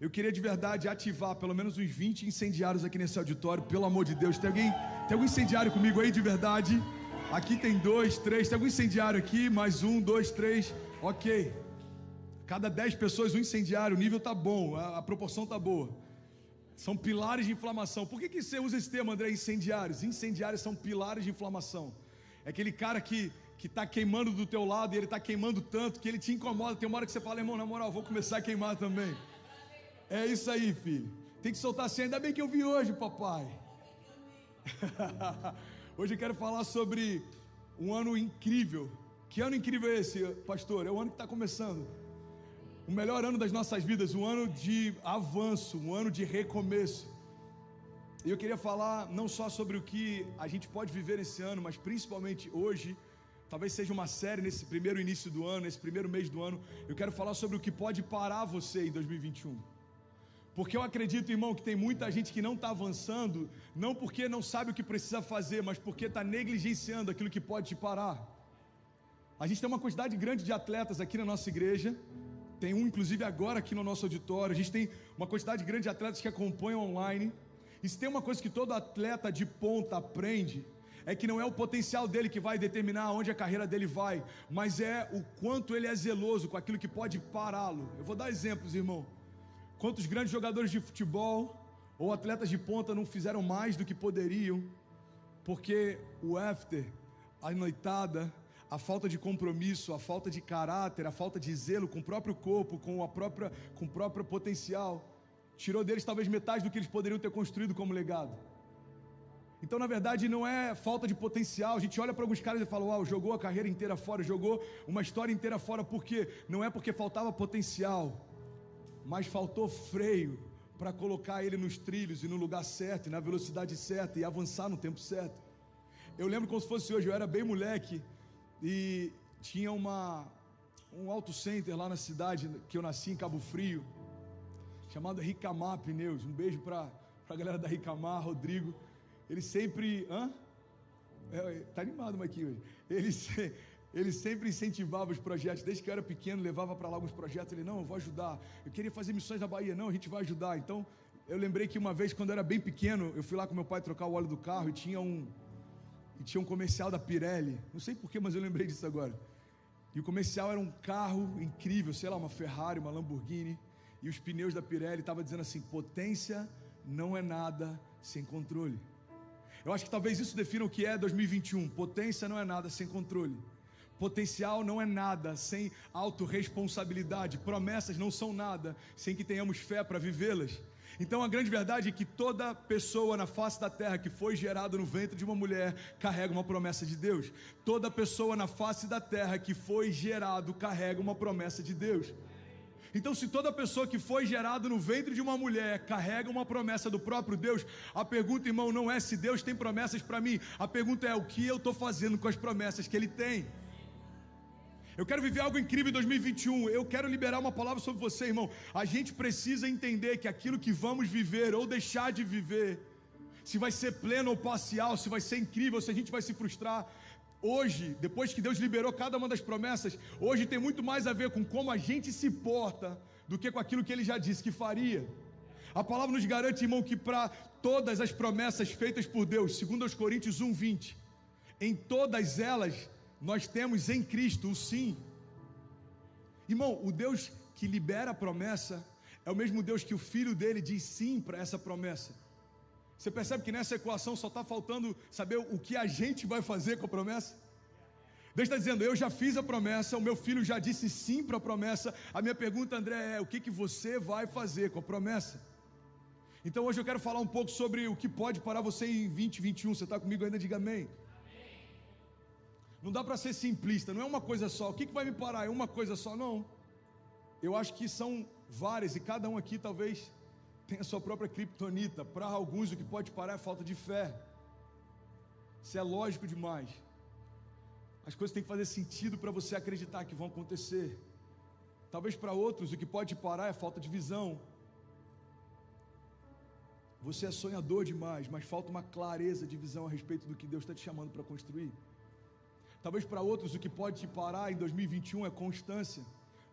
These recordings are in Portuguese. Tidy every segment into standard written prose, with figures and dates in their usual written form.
Eu queria de verdade ativar pelo menos uns 20 incendiários aqui nesse auditório, pelo amor de Deus. Tem algum incendiário comigo aí de verdade? Aqui tem 2, 3, tem algum incendiário aqui? Mais 1, 2, 3, ok. Cada 10 pessoas um incendiário, o nível tá bom, a proporção tá boa. São pilares de inflamação. Por que você usa esse termo, André? Incendiários. Incendiários são pilares de inflamação. É aquele cara que está queimando do teu lado e ele está queimando tanto que ele te incomoda. Tem uma hora que você fala, irmão, na moral, vou começar a queimar também. É isso aí, filho. Tem que soltar assim. Ainda bem que eu vim hoje, papai. Hoje eu quero falar sobre um ano incrível. Que ano incrível é esse, pastor? É o ano que está começando. O melhor ano das nossas vidas, um ano de avanço, um ano de recomeço. E eu queria falar não só sobre o que a gente pode viver esse ano, mas principalmente hoje, talvez seja uma série nesse primeiro início do ano, nesse primeiro mês do ano. Eu quero falar sobre o que pode parar você em 2021. Porque eu acredito, irmão, que tem muita gente que não está avançando, não porque não sabe o que precisa fazer, mas porque está negligenciando aquilo que pode te parar. A gente tem uma quantidade grande de atletas aqui na nossa igreja. Tem um, inclusive, agora aqui no nosso auditório. A gente tem uma quantidade grande de atletas que acompanham online. E se tem uma coisa que todo atleta de ponta aprende, é que não é o potencial dele que vai determinar onde a carreira dele vai, mas é o quanto ele é zeloso com aquilo que pode pará-lo. Eu vou dar exemplos, irmão. Quantos grandes jogadores de futebol ou atletas de ponta não fizeram mais do que poderiam, porque o after, a noitada, a falta de compromisso, a falta de caráter, a falta de zelo com o próprio corpo, com o próprio potencial, tirou deles talvez metade do que eles poderiam ter construído como legado. Então, na verdade, não é falta de potencial. A gente olha para alguns caras e fala, uau, jogou a carreira inteira fora, jogou uma história inteira fora. Por quê? Não é porque faltava potencial, mas faltou freio para colocar ele nos trilhos e no lugar certo, e na velocidade certa, e avançar no tempo certo. Eu lembro como se fosse hoje, eu era bem moleque, e tinha um auto center lá na cidade que eu nasci, em Cabo Frio, chamado Ricamar Pneus. Um beijo para a galera da Ricamar, Rodrigo. Ele sempre... tá animado aqui hoje. Ele sempre incentivava os projetos. Desde que eu era pequeno, levava para lá alguns projetos. Ele, não, eu vou ajudar. Eu queria fazer missões na Bahia. Não, a gente vai ajudar. Então, eu lembrei que uma vez, quando eu era bem pequeno, eu fui lá com meu pai trocar o óleo do carro e tinha um comercial da Pirelli. Não sei porquê, mas eu lembrei disso agora. E o comercial era um carro incrível, sei lá, uma Ferrari, uma Lamborghini. E os pneus da Pirelli estavam dizendo assim, potência não é nada sem controle. Eu acho que talvez isso defina o que é 2021. Potência não é nada sem controle. Potencial não é nada sem autorresponsabilidade. Promessas não são nada sem que tenhamos fé para vivê-las. Então a grande verdade é que toda pessoa na face da terra que foi gerada no ventre de uma mulher carrega uma promessa de Deus. Toda pessoa na face da terra que foi gerado carrega uma promessa de Deus. Então, se toda pessoa que foi gerada no ventre de uma mulher carrega uma promessa do próprio Deus, a pergunta, irmão, não é se Deus tem promessas para mim. A pergunta é o que eu estou fazendo com as promessas que Ele tem. Eu quero viver algo incrível em 2021. Eu quero liberar uma palavra sobre você, irmão. A gente precisa entender que aquilo que vamos viver ou deixar de viver, se vai ser pleno ou parcial, se vai ser incrível, se a gente vai se frustrar, hoje, depois que Deus liberou cada uma das promessas, hoje tem muito mais a ver com como a gente se porta do que com aquilo que Ele já disse que faria. A palavra nos garante, irmão, que para todas as promessas feitas por Deus, segundo aos Coríntios 1:20, em todas elas nós temos em Cristo o sim. Irmão, o Deus que libera a promessa é o mesmo Deus que o Filho dele diz sim para essa promessa. Você percebe que nessa equação só está faltando saber o que a gente vai fazer com a promessa? Deus está dizendo, eu já fiz a promessa, o meu filho já disse sim para a promessa. A minha pergunta, André, é o que você vai fazer com a promessa? Então hoje eu quero falar um pouco sobre o que pode parar você em 2021. Você está comigo ainda? Diga amém. Não dá para ser simplista, não é uma coisa só. O que vai me parar? É uma coisa só? Não. Eu acho que são várias, e cada um aqui talvez tem a sua própria criptonita. Para alguns o que pode parar é falta de fé. Isso é lógico demais. As coisas têm que fazer sentido para você acreditar que vão acontecer. Talvez para outros o que pode parar é falta de visão. Você é sonhador demais, mas falta uma clareza de visão a respeito do que Deus está te chamando para construir. Talvez para outros o que pode te parar em 2021 é constância.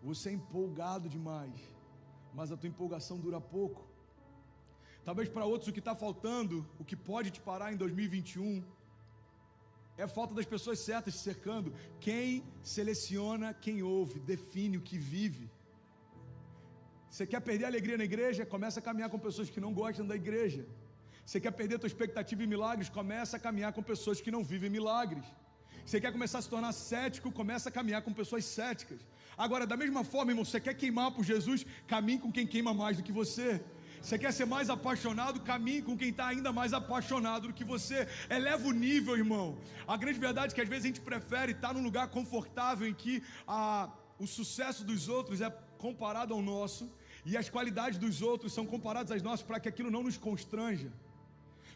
Você é empolgado demais, mas a tua empolgação dura pouco. Talvez para outros o que está faltando, o que pode te parar em 2021, é a falta das pessoas certas te cercando. Quem seleciona, quem ouve, define o que vive. Você quer perder a alegria na igreja? Começa a caminhar com pessoas que não gostam da igreja. Você quer perder a tua expectativa em milagres? Começa a caminhar com pessoas que não vivem milagres. Você quer começar a se tornar cético? Começa a caminhar com pessoas céticas. Agora, da mesma forma, irmão, você quer queimar por Jesus? Caminhe com quem queima mais do que você. Você quer ser mais apaixonado? Caminhe com quem está ainda mais apaixonado do que você. Eleva o nível, irmão. A grande verdade é que às vezes a gente prefere estar num lugar confortável em que o sucesso dos outros é comparado ao nosso e as qualidades dos outros são comparadas às nossas, para que aquilo não nos constranja.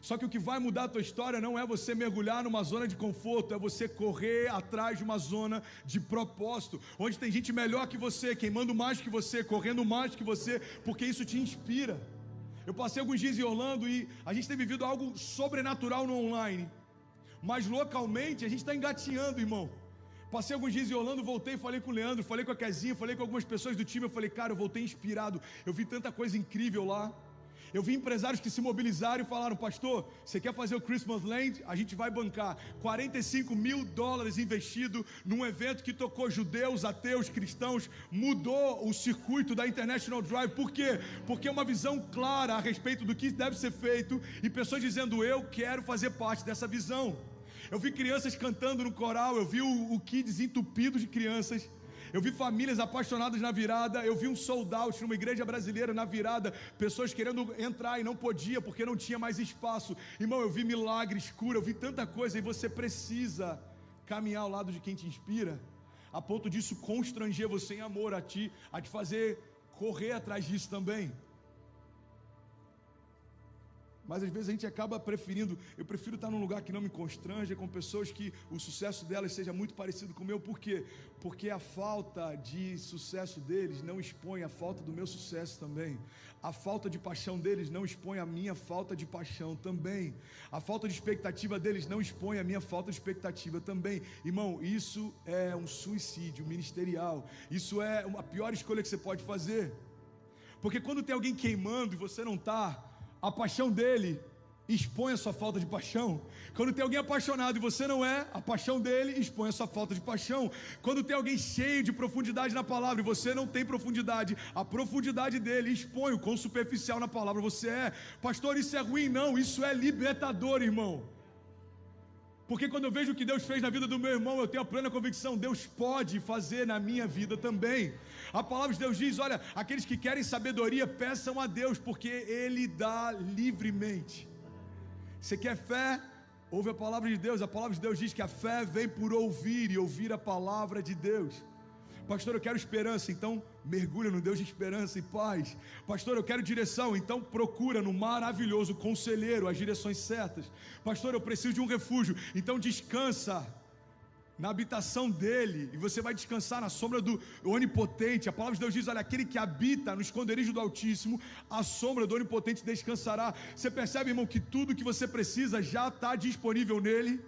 Só que o que vai mudar a tua história não é você mergulhar numa zona de conforto, é você correr atrás de uma zona de propósito, onde tem gente melhor que você, queimando mais que você, correndo mais que você, porque isso te inspira. Eu passei alguns dias em Orlando e a gente tem vivido algo sobrenatural no online, mas localmente a gente está engatinhando, irmão. Passei alguns dias em Orlando, voltei, falei com o Leandro, falei com a Kezinha, falei com algumas pessoas do time. Eu falei, cara, eu voltei inspirado, eu vi tanta coisa incrível lá. Eu vi empresários que se mobilizaram e falaram, pastor, você quer fazer o Christmas Land? A gente vai bancar $45 mil investido num evento que tocou judeus, ateus, cristãos, mudou o circuito da International Drive. Por quê? Porque é uma visão clara a respeito do que deve ser feito e pessoas dizendo, eu quero fazer parte dessa visão. Eu vi crianças cantando no coral, eu vi o Kids entupido de crianças. Eu vi famílias apaixonadas na virada, eu vi um sold out numa igreja brasileira na virada, pessoas querendo entrar e não podia porque não tinha mais espaço. Irmão, eu vi milagres, cura, eu vi tanta coisa, e você precisa caminhar ao lado de quem te inspira, a ponto disso constranger você em amor a te fazer correr atrás disso também. Mas às vezes a gente acaba preferindo, eu prefiro estar num lugar que não me constranja, com pessoas que o sucesso delas seja muito parecido com o meu. Por quê? Porque a falta de sucesso deles não expõe a falta do meu sucesso também. A falta de paixão deles não expõe a minha falta de paixão também. A falta de expectativa deles não expõe a minha falta de expectativa também. Irmão, isso é um suicídio ministerial. Isso é a pior escolha que você pode fazer. Porque quando tem alguém queimando e você não está, a paixão dele expõe a sua falta de paixão. Quando tem alguém apaixonado e você não é, a paixão dele expõe a sua falta de paixão. Quando tem alguém cheio de profundidade na palavra e você não tem profundidade, a profundidade dele expõe o quão superficial na palavra você é. Pastor, isso é ruim? Não, isso é libertador, irmão. Porque quando eu vejo o que Deus fez na vida do meu irmão, eu tenho a plena convicção, Deus pode fazer na minha vida também. A palavra de Deus diz, olha, aqueles que querem sabedoria, peçam a Deus, porque Ele dá livremente. Você quer fé? Ouve a palavra de Deus. A palavra de Deus diz que a fé vem por ouvir e ouvir a palavra de Deus. Pastor, eu quero esperança, então mergulha no Deus de esperança e paz. Pastor, eu quero direção, então procura no maravilhoso conselheiro as direções certas. Pastor, eu preciso de um refúgio, então descansa na habitação dele, e você vai descansar na sombra do Onipotente. A palavra de Deus diz, olha, aquele que habita no esconderijo do Altíssimo, a sombra do Onipotente descansará. Você percebe, irmão, que tudo que você precisa já está disponível nele?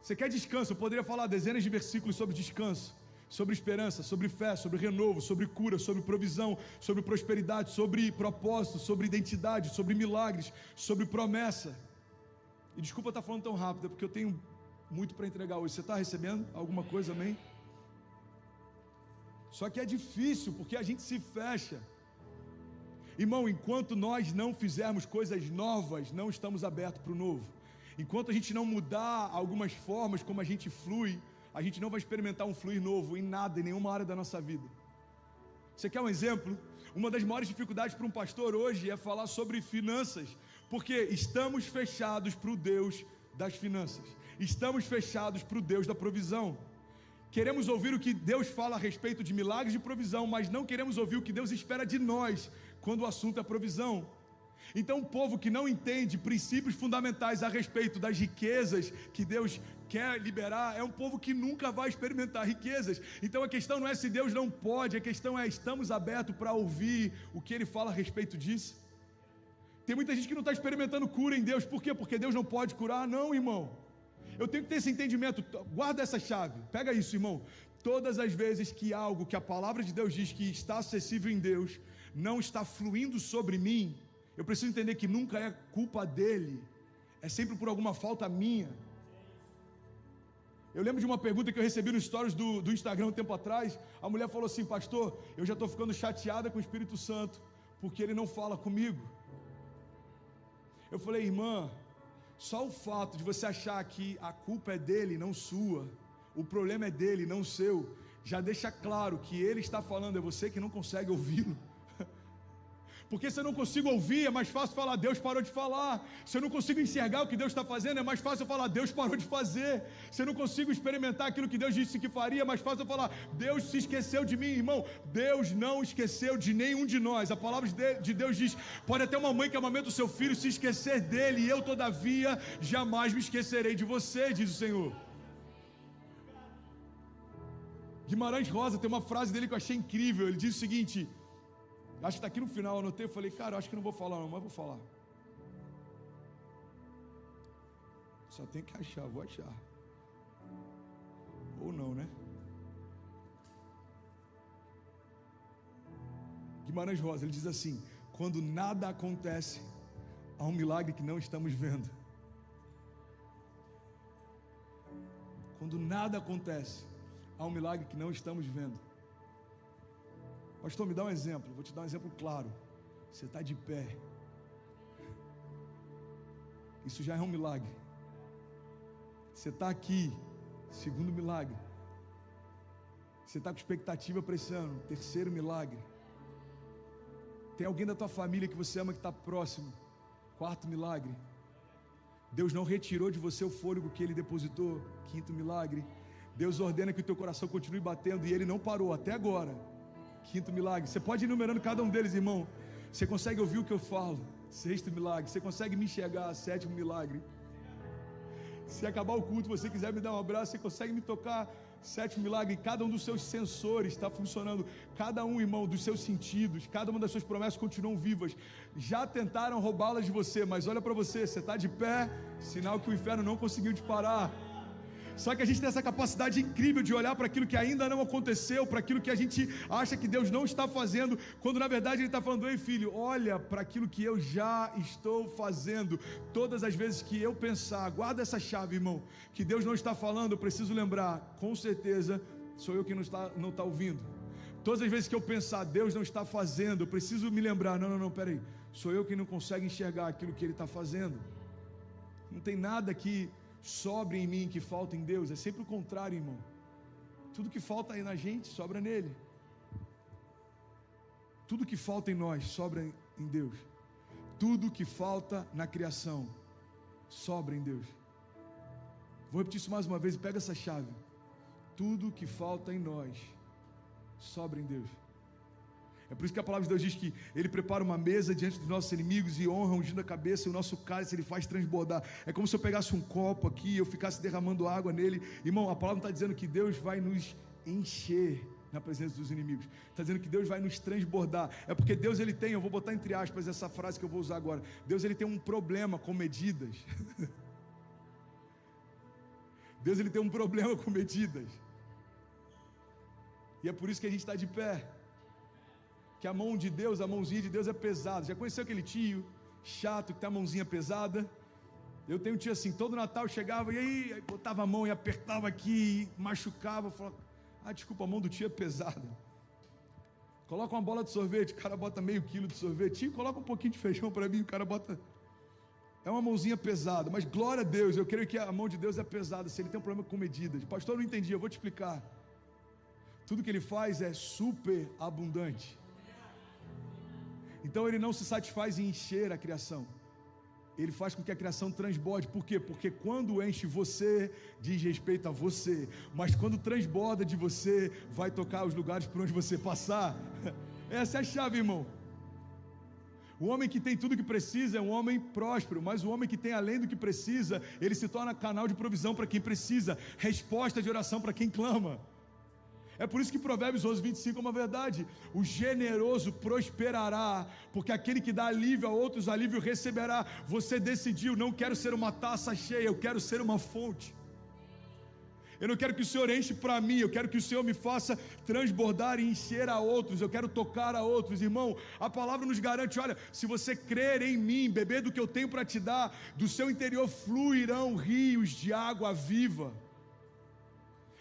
Você quer descanso? Eu poderia falar dezenas de versículos sobre descanso, sobre esperança, sobre fé, sobre renovo, sobre cura, sobre provisão, sobre prosperidade, sobre propósito, sobre identidade, sobre milagres, sobre promessa. E desculpa estar falando tão rápido, é porque eu tenho muito para entregar hoje. Você está recebendo alguma coisa, amém? Só que é difícil, porque a gente se fecha. Irmão, enquanto nós não fizermos coisas novas, não estamos abertos para o novo. Enquanto a gente não mudar algumas formas como a gente flui, a gente não vai experimentar um fluir novo em nada, em nenhuma área da nossa vida. Você quer um exemplo? Uma das maiores dificuldades para um pastor hoje é falar sobre finanças, porque estamos fechados para o Deus das finanças. Estamos fechados para o Deus da provisão. Queremos ouvir o que Deus fala a respeito de milagres de provisão, mas não queremos ouvir o que Deus espera de nós quando o assunto é provisão. Então, um povo que não entende princípios fundamentais a respeito das riquezas que Deus quer liberar, é um povo que nunca vai experimentar riquezas. Então a questão não é se Deus não pode, a questão é, estamos abertos para ouvir o que Ele fala a respeito disso? Tem muita gente que não está experimentando cura em Deus. Por quê? Porque Deus não pode curar? Não, irmão. Eu tenho que ter esse entendimento. Guarda essa chave, pega isso, irmão. todas as vezes que algo que a palavra de Deus diz que está acessível em Deus, não está fluindo sobre mim, eu preciso entender que nunca é culpa dele, é sempre por alguma falta minha. Eu lembro de uma pergunta que eu recebi no stories do Instagram um tempo atrás. A mulher falou assim: pastor, eu já estou ficando chateada com o Espírito Santo, porque ele não fala comigo. Eu falei: irmã, só o fato de você achar que a culpa é dele, não sua, o problema é dele, não seu, já deixa claro que ele está falando, é você que não consegue ouvi-lo. Porque se eu não consigo ouvir, é mais fácil falar: Deus parou de falar. Se eu não consigo enxergar o que Deus está fazendo, é mais fácil eu falar: Deus parou de fazer. Se eu não consigo experimentar aquilo que Deus disse que faria, é mais fácil eu falar: Deus se esqueceu de mim. Irmão, Deus não esqueceu de nenhum de nós. A palavra de Deus diz: pode até uma mãe que amamenta o seu filho se esquecer dele, e eu todavia jamais me esquecerei de você, diz o Senhor. Guimarães Rosa tem uma frase dele que eu achei incrível. Ele diz o seguinte, acho que está aqui no final, eu anotei, eu falei: cara, acho que não vou falar não, mas vou falar. Só tem que achar, vou achar. Ou não, né? Guimarães Rosa, ele diz assim: quando nada acontece, há um milagre que não estamos vendo. Quando nada acontece, há um milagre que não estamos vendo. Pastor, me dá um exemplo. Vou te dar um exemplo claro. Você está de pé. Isso já é um milagre. Você está aqui, segundo milagre. Você está com expectativa para esse ano, terceiro milagre. Tem alguém da tua família que você ama que está próximo, quarto milagre. Deus não retirou de você o fôlego que Ele depositou, quinto milagre. Deus ordena que o teu coração continue batendo e Ele não parou até agora. Quinto milagre. Você pode ir enumerando cada um deles, irmão. Você consegue ouvir o que eu falo? Sexto milagre. Você consegue me enxergar? Sétimo milagre. Se acabar o culto, você quiser me dar um abraço, você consegue me tocar? Sétimo milagre. Cada um dos seus sensores está funcionando. Cada um, irmão, dos seus sentidos, cada uma das suas promessas continuam vivas. Já tentaram roubá-las de você, mas olha para você, você está de pé, sinal que o inferno não conseguiu te parar. Só que a gente tem essa capacidade incrível de olhar para aquilo que ainda não aconteceu, para aquilo que a gente acha que Deus não está fazendo, quando na verdade Ele está falando: ei filho, olha para aquilo que eu já estou fazendo. Todas as vezes que eu pensar, guarda essa chave, irmão, que Deus não está falando, eu preciso lembrar, com certeza sou eu que não está ouvindo. Todas as vezes que eu pensar, Deus não está fazendo, eu preciso me lembrar: não, peraí, sou eu que não consegue enxergar aquilo que Ele está fazendo. Não tem nada que sobre em mim que falta em Deus, é sempre o contrário, irmão. Tudo que falta aí na gente, sobra nele. Tudo que falta em nós, sobra em Deus. Tudo que falta na criação, sobra em Deus. Vou repetir isso mais uma vez e pega essa chave. Tudo que falta em nós, sobra em Deus. É por isso que a palavra de Deus diz que Ele prepara uma mesa diante dos nossos inimigos e honra ungindo a cabeça, e o nosso cálice Ele faz transbordar. É como se eu pegasse um copo aqui e eu ficasse derramando água nele. Irmão, a palavra está dizendo que Deus vai nos encher na presença dos inimigos. Está dizendo que Deus vai nos transbordar. É porque Deus Ele tem, eu vou botar entre aspas essa frase que eu vou usar agora. Deus Ele tem um problema com medidas. Deus Ele tem um problema com medidas. E é por isso que a gente está de pé. Que a mão de Deus, a mãozinha de Deus é pesada. Já conheceu aquele tio chato que tem a mãozinha pesada? Eu tenho um tio assim, todo Natal chegava e aí botava a mão e apertava aqui, e machucava, falava: desculpa, a mão do tio é pesada. Coloca uma bola de sorvete, o cara bota meio quilo de sorvete. Tio, coloca um pouquinho de feijão para mim, o cara bota... É uma mãozinha pesada, mas glória a Deus, eu creio que a mão de Deus é pesada, se Ele tem um problema com medidas. Pastor, eu não entendi, eu vou te explicar. Tudo que Ele faz é super abundante. Então Ele não se satisfaz em encher a criação. Ele faz com que a criação transborde. Por quê? Porque quando enche você, diz respeito a você. Mas quando transborda de você, vai tocar os lugares por onde você passar. Essa é a chave, irmão. O homem que tem tudo o que precisa é um homem próspero. Mas o homem que tem além do que precisa, ele se torna canal de provisão para quem precisa. Resposta de oração para quem clama. É por isso que Provérbios 11:25 é uma verdade. O generoso prosperará, porque aquele que dá alívio a outros, alívio receberá. Você decidiu: não quero ser uma taça cheia, eu quero ser uma fonte. Eu não quero que o Senhor enche para mim, eu quero que o Senhor me faça transbordar e encher a outros, eu quero tocar a outros. Irmão, a palavra nos garante, olha, se você crer em mim, beber do que eu tenho para te dar, do seu interior fluirão rios de água viva.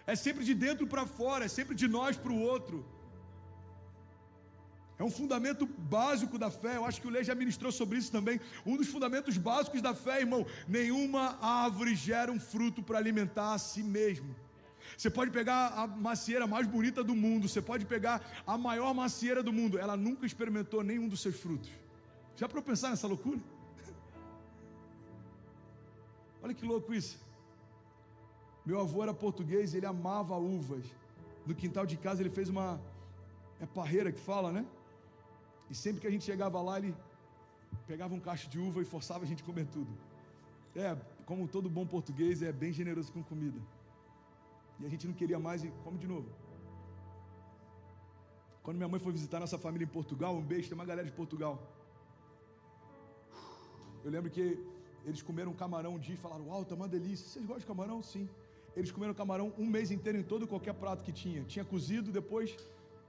É sempre de dentro para fora, é sempre de nós para o outro. É um fundamento básico da fé. Eu acho que o Lê já ministrou sobre isso também. Um dos fundamentos básicos da fé, irmão: nenhuma árvore gera um fruto para alimentar a si mesmo. Você pode pegar a macieira mais bonita do mundo, você pode pegar a maior macieira do mundo, ela nunca experimentou nenhum dos seus frutos. Já para eu pensar nessa loucura? Olha que louco isso. Meu avô era português, ele amava uvas. No quintal de casa ele fez uma... é parreira que fala, né? E sempre que a gente chegava lá, ele pegava um cacho de uva e forçava a gente a comer tudo. Como todo bom português, é bem generoso com comida. E a gente não queria mais e come de novo. Quando minha mãe foi visitar nossa família em Portugal, um beijo, tem uma galera de Portugal. Eu lembro que eles comeram camarão um dia e falaram: uau, tá uma delícia. Vocês gostam de camarão? Sim. Eles comeram camarão um mês inteiro em todo qualquer prato que tinha. Tinha cozido, depois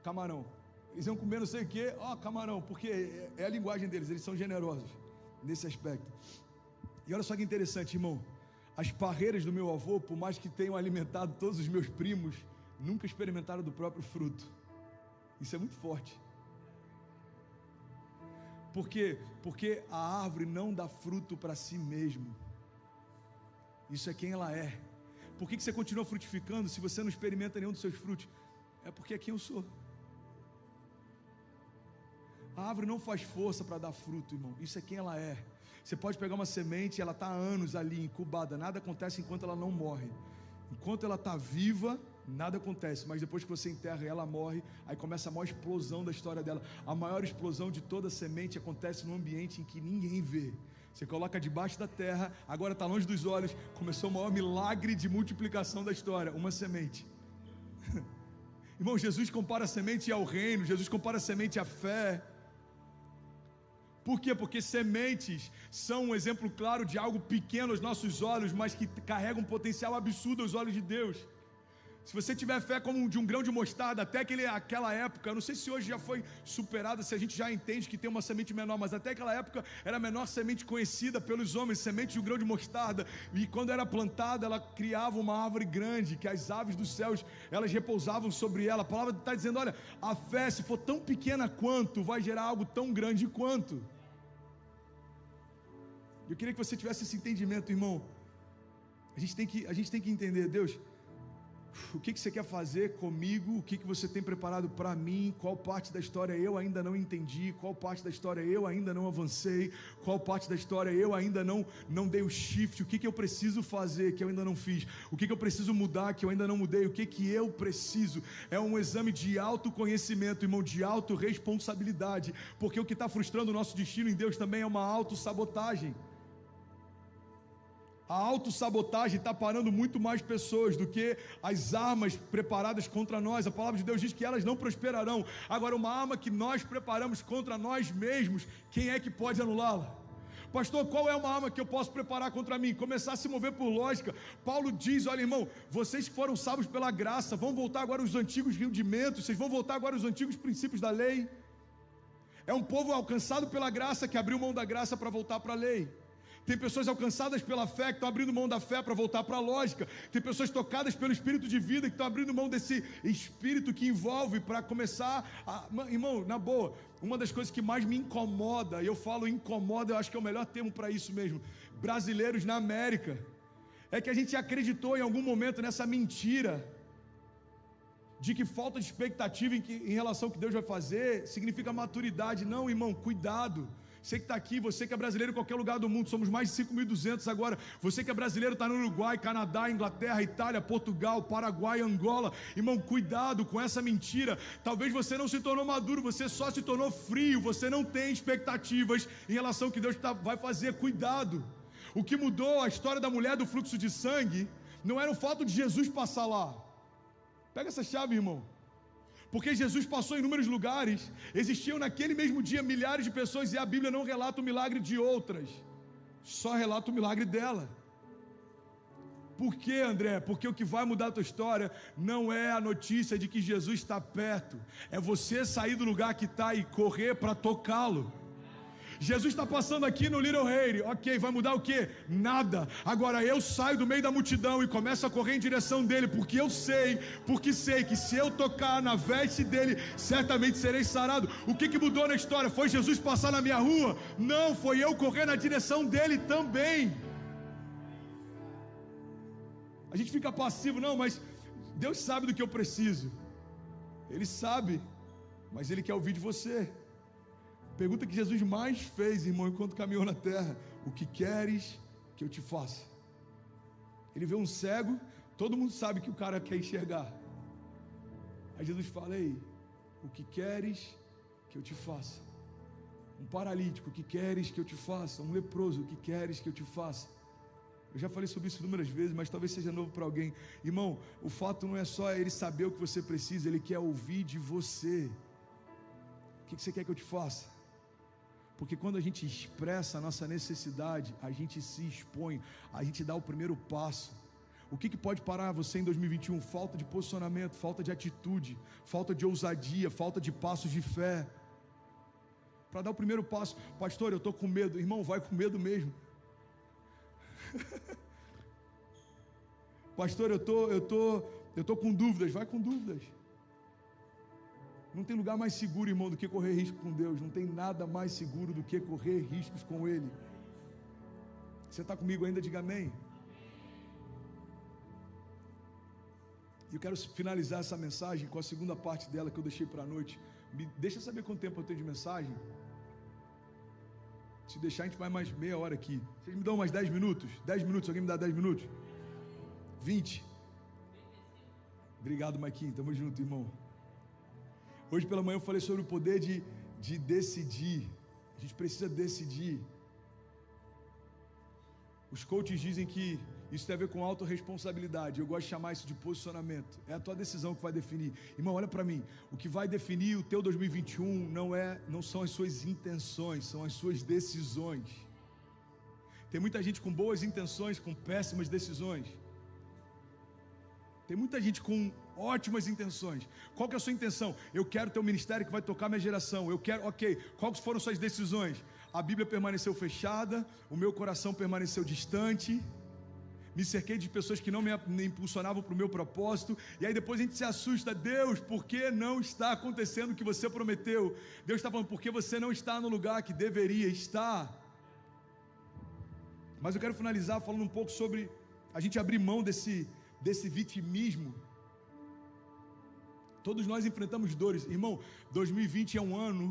camarão. Eles iam comer não sei o que, camarão, porque é a linguagem deles, eles são generosos nesse aspecto. E olha só que interessante, irmão, as parreiras do meu avô, por mais que tenham alimentado todos os meus primos, nunca experimentaram do próprio fruto. Isso é muito forte. Por quê? Porque a árvore não dá fruto para si mesmo. Isso é quem ela é. Por que você continua frutificando se você não experimenta nenhum dos seus frutos? É porque é quem eu sou. A árvore não faz força para dar fruto, irmão. Isso é quem ela é. Você pode pegar uma semente, ela está há anos ali incubada. Nada acontece enquanto ela não morre. Enquanto ela está viva, nada acontece. Mas depois que você enterra e ela morre, aí começa a maior explosão da história dela. A maior explosão de toda semente acontece num ambiente em que ninguém vê. Você coloca debaixo da terra, agora está longe dos olhos. Começou o maior milagre de multiplicação da história. Uma semente. Irmão, Jesus compara a semente ao reino. Jesus compara a semente à fé. Por quê? Porque sementes são um exemplo claro de algo pequeno aos nossos olhos, mas que carrega um potencial absurdo aos olhos de Deus. Se você tiver fé como de um grão de mostarda, até aquela época, eu não sei se hoje já foi superada, se a gente já entende que tem uma semente menor, mas até aquela época era a menor semente conhecida pelos homens, semente de um grão de mostarda, e quando era plantada, ela criava uma árvore grande, que as aves dos céus, elas repousavam sobre ela. A palavra está dizendo, olha, a fé, se for tão pequena quanto, vai gerar algo tão grande quanto. Eu queria que você tivesse esse entendimento, irmão. A gente tem que entender, Deus, o que você quer fazer comigo? O que você tem preparado para mim? Qual parte da história eu ainda não entendi? Qual parte da história eu ainda não avancei? Qual parte da história eu ainda não dei o shift? O que eu preciso fazer que eu ainda não fiz? O que eu preciso mudar que eu ainda não mudei? O que eu preciso? É um exame de autoconhecimento, irmão, de autorresponsabilidade, porque o que está frustrando o nosso destino em Deus também é uma autossabotagem. A autossabotagem está parando muito mais pessoas do que as armas preparadas contra nós. A palavra de Deus diz que elas não prosperarão. Agora, uma arma que nós preparamos contra nós mesmos, quem é que pode anulá-la? Pastor, qual é uma arma que eu posso preparar contra mim? Começar a se mover por lógica. Paulo diz, olha, irmão, vocês que foram salvos pela graça, vão voltar agora aos antigos rudimentos, vocês vão voltar agora aos antigos princípios da lei. É um povo alcançado pela graça que abriu mão da graça para voltar para a lei. Tem pessoas alcançadas pela fé que estão abrindo mão da fé para voltar para a lógica. Tem pessoas tocadas pelo espírito de vida que estão abrindo mão desse espírito que envolve para começar a... Irmão, na boa, uma das coisas que mais me incomoda, e eu falo incomoda, eu acho que é o melhor termo para isso mesmo, brasileiros na América, é que a gente acreditou em algum momento nessa mentira de que falta de expectativa em relação ao que Deus vai fazer significa maturidade. Não, irmão, cuidado. Você que está aqui, você que é brasileiro em qualquer lugar do mundo, somos mais de 5.200 agora. Você que é brasileiro está no Uruguai, Canadá, Inglaterra, Itália, Portugal, Paraguai, Angola. Irmão, cuidado com essa mentira. Talvez você não se tornou maduro, você só se tornou frio. Você não tem expectativas em relação ao que Deus vai fazer. Cuidado. O que mudou a história da mulher do fluxo de sangue não era o fato de Jesus passar lá. Pega essa chave, irmão. Porque Jesus passou em inúmeros lugares, existiam naquele mesmo dia milhares de pessoas e a Bíblia não relata o milagre de outras, só relata o milagre dela. Por quê, André? Porque o que vai mudar a tua história não é a notícia de que Jesus está perto, é você sair do lugar que está e correr para tocá-lo. Jesus está passando aqui no Little Haiti, ok, vai mudar o quê? Nada. Agora eu saio do meio da multidão e começo a correr em direção dele, porque sei que se eu tocar na veste dele, certamente serei sarado. O que mudou na história? Foi Jesus passar na minha rua? Não, foi eu correr na direção dele também. A gente fica passivo, não, mas Deus sabe do que eu preciso. Ele sabe, mas Ele quer ouvir de você. Pergunta que Jesus mais fez, irmão, enquanto caminhou na terra: o que queres que eu te faça? Ele vê um cego, todo mundo sabe que o cara quer enxergar. Aí Jesus fala: ei, o que queres que eu te faça? Um paralítico: o que queres que eu te faça? Um leproso: o que queres que eu te faça? Eu já falei sobre isso inúmeras vezes, mas talvez seja novo para alguém. Irmão, o fato não é só Ele saber o que você precisa, Ele quer ouvir de você. O que você quer que eu te faça? Porque quando a gente expressa a nossa necessidade, a gente se expõe, a gente dá o primeiro passo. O que pode parar você em 2021? Falta de posicionamento, falta de atitude, falta de ousadia, falta de passos de fé. Para dar o primeiro passo: pastor, eu estou com medo. Irmão, vai com medo mesmo. Pastor, eu tô com dúvidas. Vai com dúvidas. Não tem lugar mais seguro, irmão, do que correr risco com Deus. Não tem nada mais seguro do que correr riscos com Ele. Você está comigo ainda? Diga amém. E eu quero finalizar essa mensagem com a segunda parte dela que eu deixei para a noite. Deixa eu saber quanto tempo eu tenho de mensagem. Se deixar, a gente vai mais meia hora aqui. Vocês me dão mais 10 minutos? 10 minutos, alguém me dá 10 minutos? 20? Obrigado, Maiquinho, tamo junto, irmão. Hoje pela manhã eu falei sobre o poder de decidir. A gente precisa decidir. Os coaches dizem que isso tem a ver com autorresponsabilidade. Eu gosto de chamar isso de posicionamento. É a tua decisão que vai definir. Irmão, olha para mim. O que vai definir o teu 2021 não são as suas intenções, são as suas decisões. Tem muita gente com boas intenções, com péssimas decisões. Tem muita gente com ótimas intenções. Qual que é a sua intenção? Eu quero ter um ministério que vai tocar minha geração. Eu quero, ok. Quais foram suas decisões? A Bíblia permaneceu fechada, o meu coração permaneceu distante, me cerquei de pessoas que não me impulsionavam para o meu propósito, e aí depois a gente se assusta: Deus, por que não está acontecendo o que você prometeu? Deus está falando: porque você não está no lugar que deveria estar. Mas eu quero finalizar falando um pouco sobre a gente abrir mão desse vitimismo. Todos nós enfrentamos dores, irmão. 2020 é um ano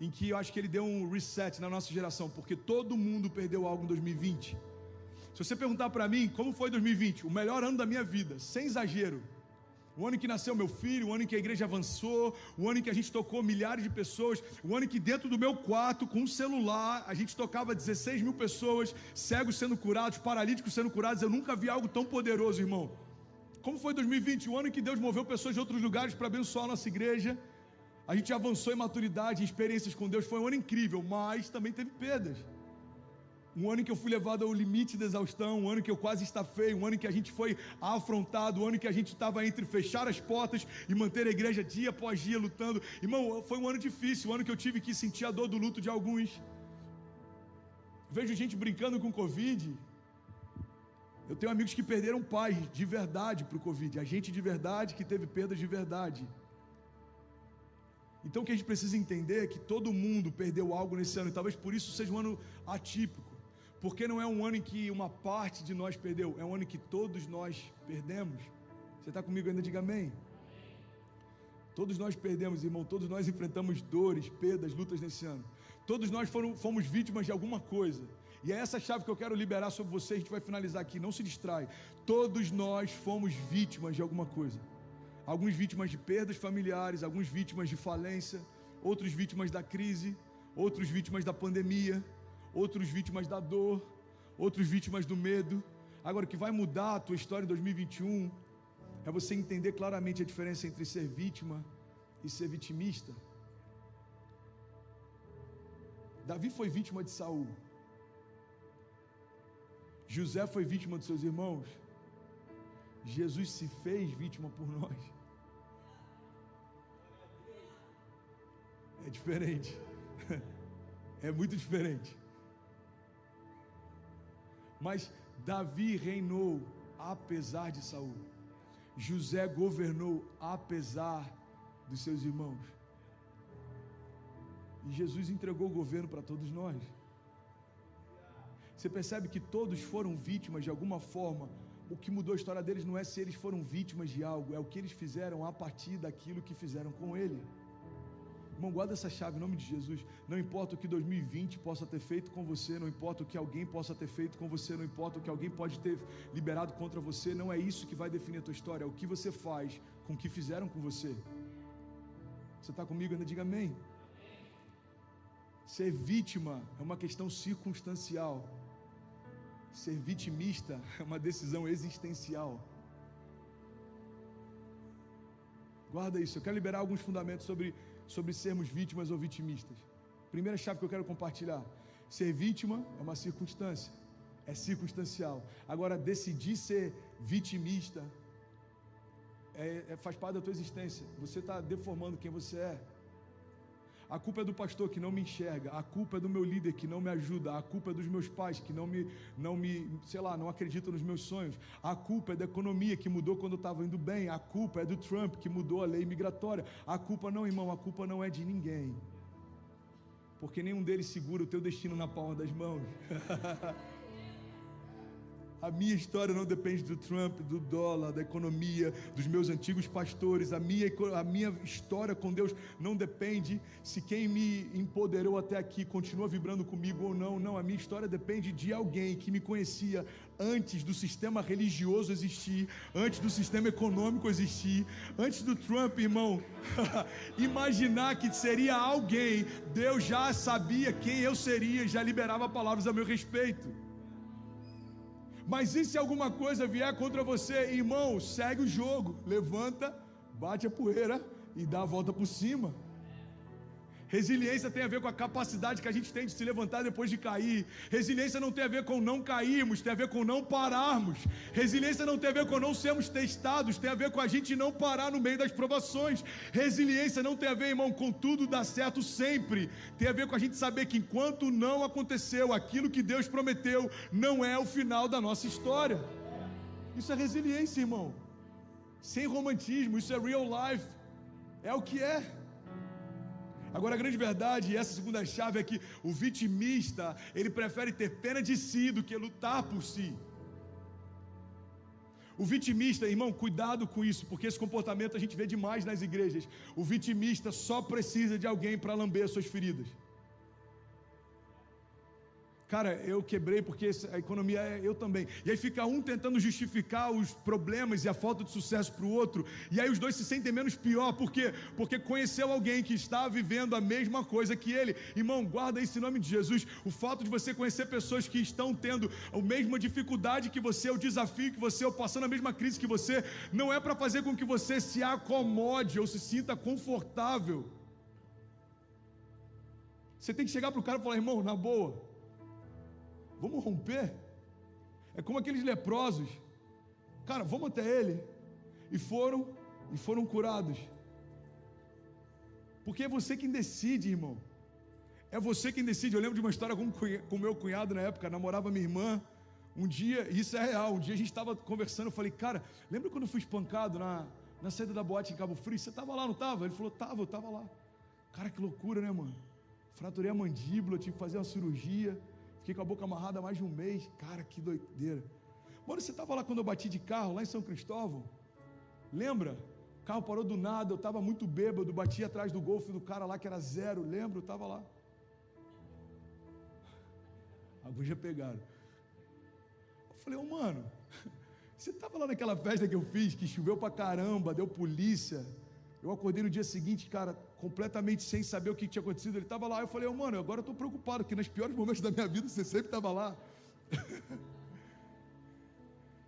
em que eu acho que ele deu um reset na nossa geração, porque todo mundo perdeu algo em 2020. Se você perguntar para mim como foi 2020, o melhor ano da minha vida, sem exagero, o ano em que nasceu meu filho, o ano em que a igreja avançou, o ano em que a gente tocou milhares de pessoas, o ano em que dentro do meu quarto, com um celular, a gente tocava 16 mil pessoas, cegos sendo curados, paralíticos sendo curados. Eu nunca vi algo tão poderoso, irmão. Como foi 2020? O ano em que Deus moveu pessoas de outros lugares para abençoar a nossa igreja. A gente avançou em maturidade, em experiências com Deus. Foi um ano incrível, mas também teve perdas. Um ano em que eu fui levado ao limite da exaustão, um ano em que eu quase estafei, um ano em que a gente foi afrontado, um ano em que a gente estava entre fechar as portas e manter a igreja dia após dia lutando. Irmão, foi um ano difícil, um ano que eu tive que sentir a dor do luto de alguns. Vejo gente brincando com Covid. Eu tenho amigos que perderam pais de verdade para o Covid, a gente de verdade que teve perdas de verdade. Então o que a gente precisa entender é que todo mundo perdeu algo nesse ano, e talvez por isso seja um ano atípico, porque não é um ano em que uma parte de nós perdeu, é um ano em que todos nós perdemos. Você está comigo ainda? Diga amém. Todos nós perdemos, irmão, todos nós enfrentamos dores, perdas, lutas nesse ano. Todos nós fomos vítimas de alguma coisa. E é essa chave que eu quero liberar sobre você. A gente vai finalizar aqui, não se distrai. Todos nós fomos vítimas de alguma coisa. Alguns vítimas de perdas familiares, alguns vítimas de falência, outros vítimas da crise, outros vítimas da pandemia, outros vítimas da dor, outros vítimas do medo. Agora, o que vai mudar a tua história em 2021 é você entender claramente a diferença entre ser vítima e ser vitimista. Davi foi vítima de Saul. José foi vítima dos seus irmãos. Jesus se fez vítima por nós. É diferente. É muito diferente. Mas Davi reinou apesar de Saul. José governou apesar dos seus irmãos. E Jesus entregou o governo para todos nós. Você percebe que todos foram vítimas de alguma forma. O que mudou a história deles não é se eles foram vítimas de algo, é o que eles fizeram a partir daquilo que fizeram com ele. Irmão, guarda essa chave em nome de Jesus. Não importa o que 2020 possa ter feito com você, não importa o que alguém possa ter feito com você, não importa o que alguém pode ter liberado contra você, não é isso que vai definir a tua história, é o que você faz com o que fizeram com você. Você está comigo? Ainda diga amém. Ser vítima é uma questão circunstancial. Ser vitimista é uma decisão existencial. Guarda isso. Eu quero liberar alguns fundamentos sobre sermos vítimas ou vitimistas. Primeira chave que eu quero compartilhar: ser vítima é uma circunstância, é circunstancial. Agora, decidir ser vitimista faz parte da tua existência. Você está deformando quem você é. A culpa é do pastor que não me enxerga, a culpa é do meu líder que não me ajuda, a culpa é dos meus pais que não acreditam nos meus sonhos, a culpa é da economia que mudou quando eu estava indo bem, a culpa é do Trump que mudou a lei migratória, a culpa não, irmão, a culpa não é de ninguém, porque nenhum deles segura o teu destino na palma das mãos. A minha história não depende do Trump, do dólar, da economia, dos meus antigos pastores. A minha história com Deus não depende se quem me empoderou até aqui continua vibrando comigo ou não. Não, a minha história depende de alguém que me conhecia antes do sistema religioso existir, antes do sistema econômico existir, antes do Trump, irmão. Imaginar que seria alguém, Deus já sabia quem eu seria, já liberava palavras a meu respeito. Mas e se alguma coisa vier contra você, irmão, segue o jogo, levanta, bate a poeira e dá a volta por cima. Resiliência tem a ver com a capacidade que a gente tem de se levantar depois de cair. Resiliência não tem a ver com não cairmos, tem a ver com não pararmos. Resiliência não tem a ver com não sermos testados, tem a ver com a gente não parar no meio das provações. Resiliência não tem a ver, irmão, com tudo dar certo sempre. Tem a ver com a gente saber que enquanto não aconteceu aquilo que Deus prometeu, não é o final da nossa história. Isso é resiliência, irmão. Sem romantismo, isso é real life. É o que é. Agora a grande verdade, e essa segunda chave é que o vitimista, ele prefere ter pena de si do que lutar por si. O vitimista, irmão, cuidado com isso, porque esse comportamento a gente vê demais nas igrejas. O vitimista só precisa de alguém para lamber as suas feridas. Cara, eu quebrei porque a economia é eu também. E aí fica um tentando justificar os problemas e a falta de sucesso para o outro. E aí os dois se sentem menos pior. Por quê? Porque conheceu alguém que está vivendo a mesma coisa que ele. Irmão, guarda isso em nome de Jesus. O fato de você conhecer pessoas que estão tendo a mesma dificuldade que você, o desafio que você, ou passando a mesma crise que você, não é para fazer com que você se acomode ou se sinta confortável. Você tem que chegar para o cara e falar: irmão, na boa, vamos romper? É como aqueles leprosos. Cara, vamos até ele. E foram curados. Porque é você quem decide, irmão. É você quem decide. Eu lembro de uma história com meu cunhado na época, namorava minha irmã. Um dia, isso é real, um dia a gente estava conversando, eu falei: cara, lembra quando eu fui espancado na saída da boate em Cabo Frio? Você estava lá, não estava? Ele falou: eu estava lá. Cara, que loucura, né, mano? Fraturei a mandíbula, tive que fazer uma cirurgia. Fiquei com a boca amarrada há mais de um mês. Cara, que doideira. Mano, você estava lá quando eu bati de carro, lá em São Cristóvão? Lembra? O carro parou do nada, eu estava muito bêbado, bati atrás do Golf do cara lá que era zero. Lembra? Eu estava lá. Alguns já pegaram. Eu falei: mano, você estava lá naquela festa que eu fiz, que choveu pra caramba, deu polícia. Eu acordei no dia seguinte, cara, completamente sem saber o que tinha acontecido. Ele estava lá. Eu falei: mano, agora eu estou preocupado, porque nos piores momentos da minha vida você sempre estava lá.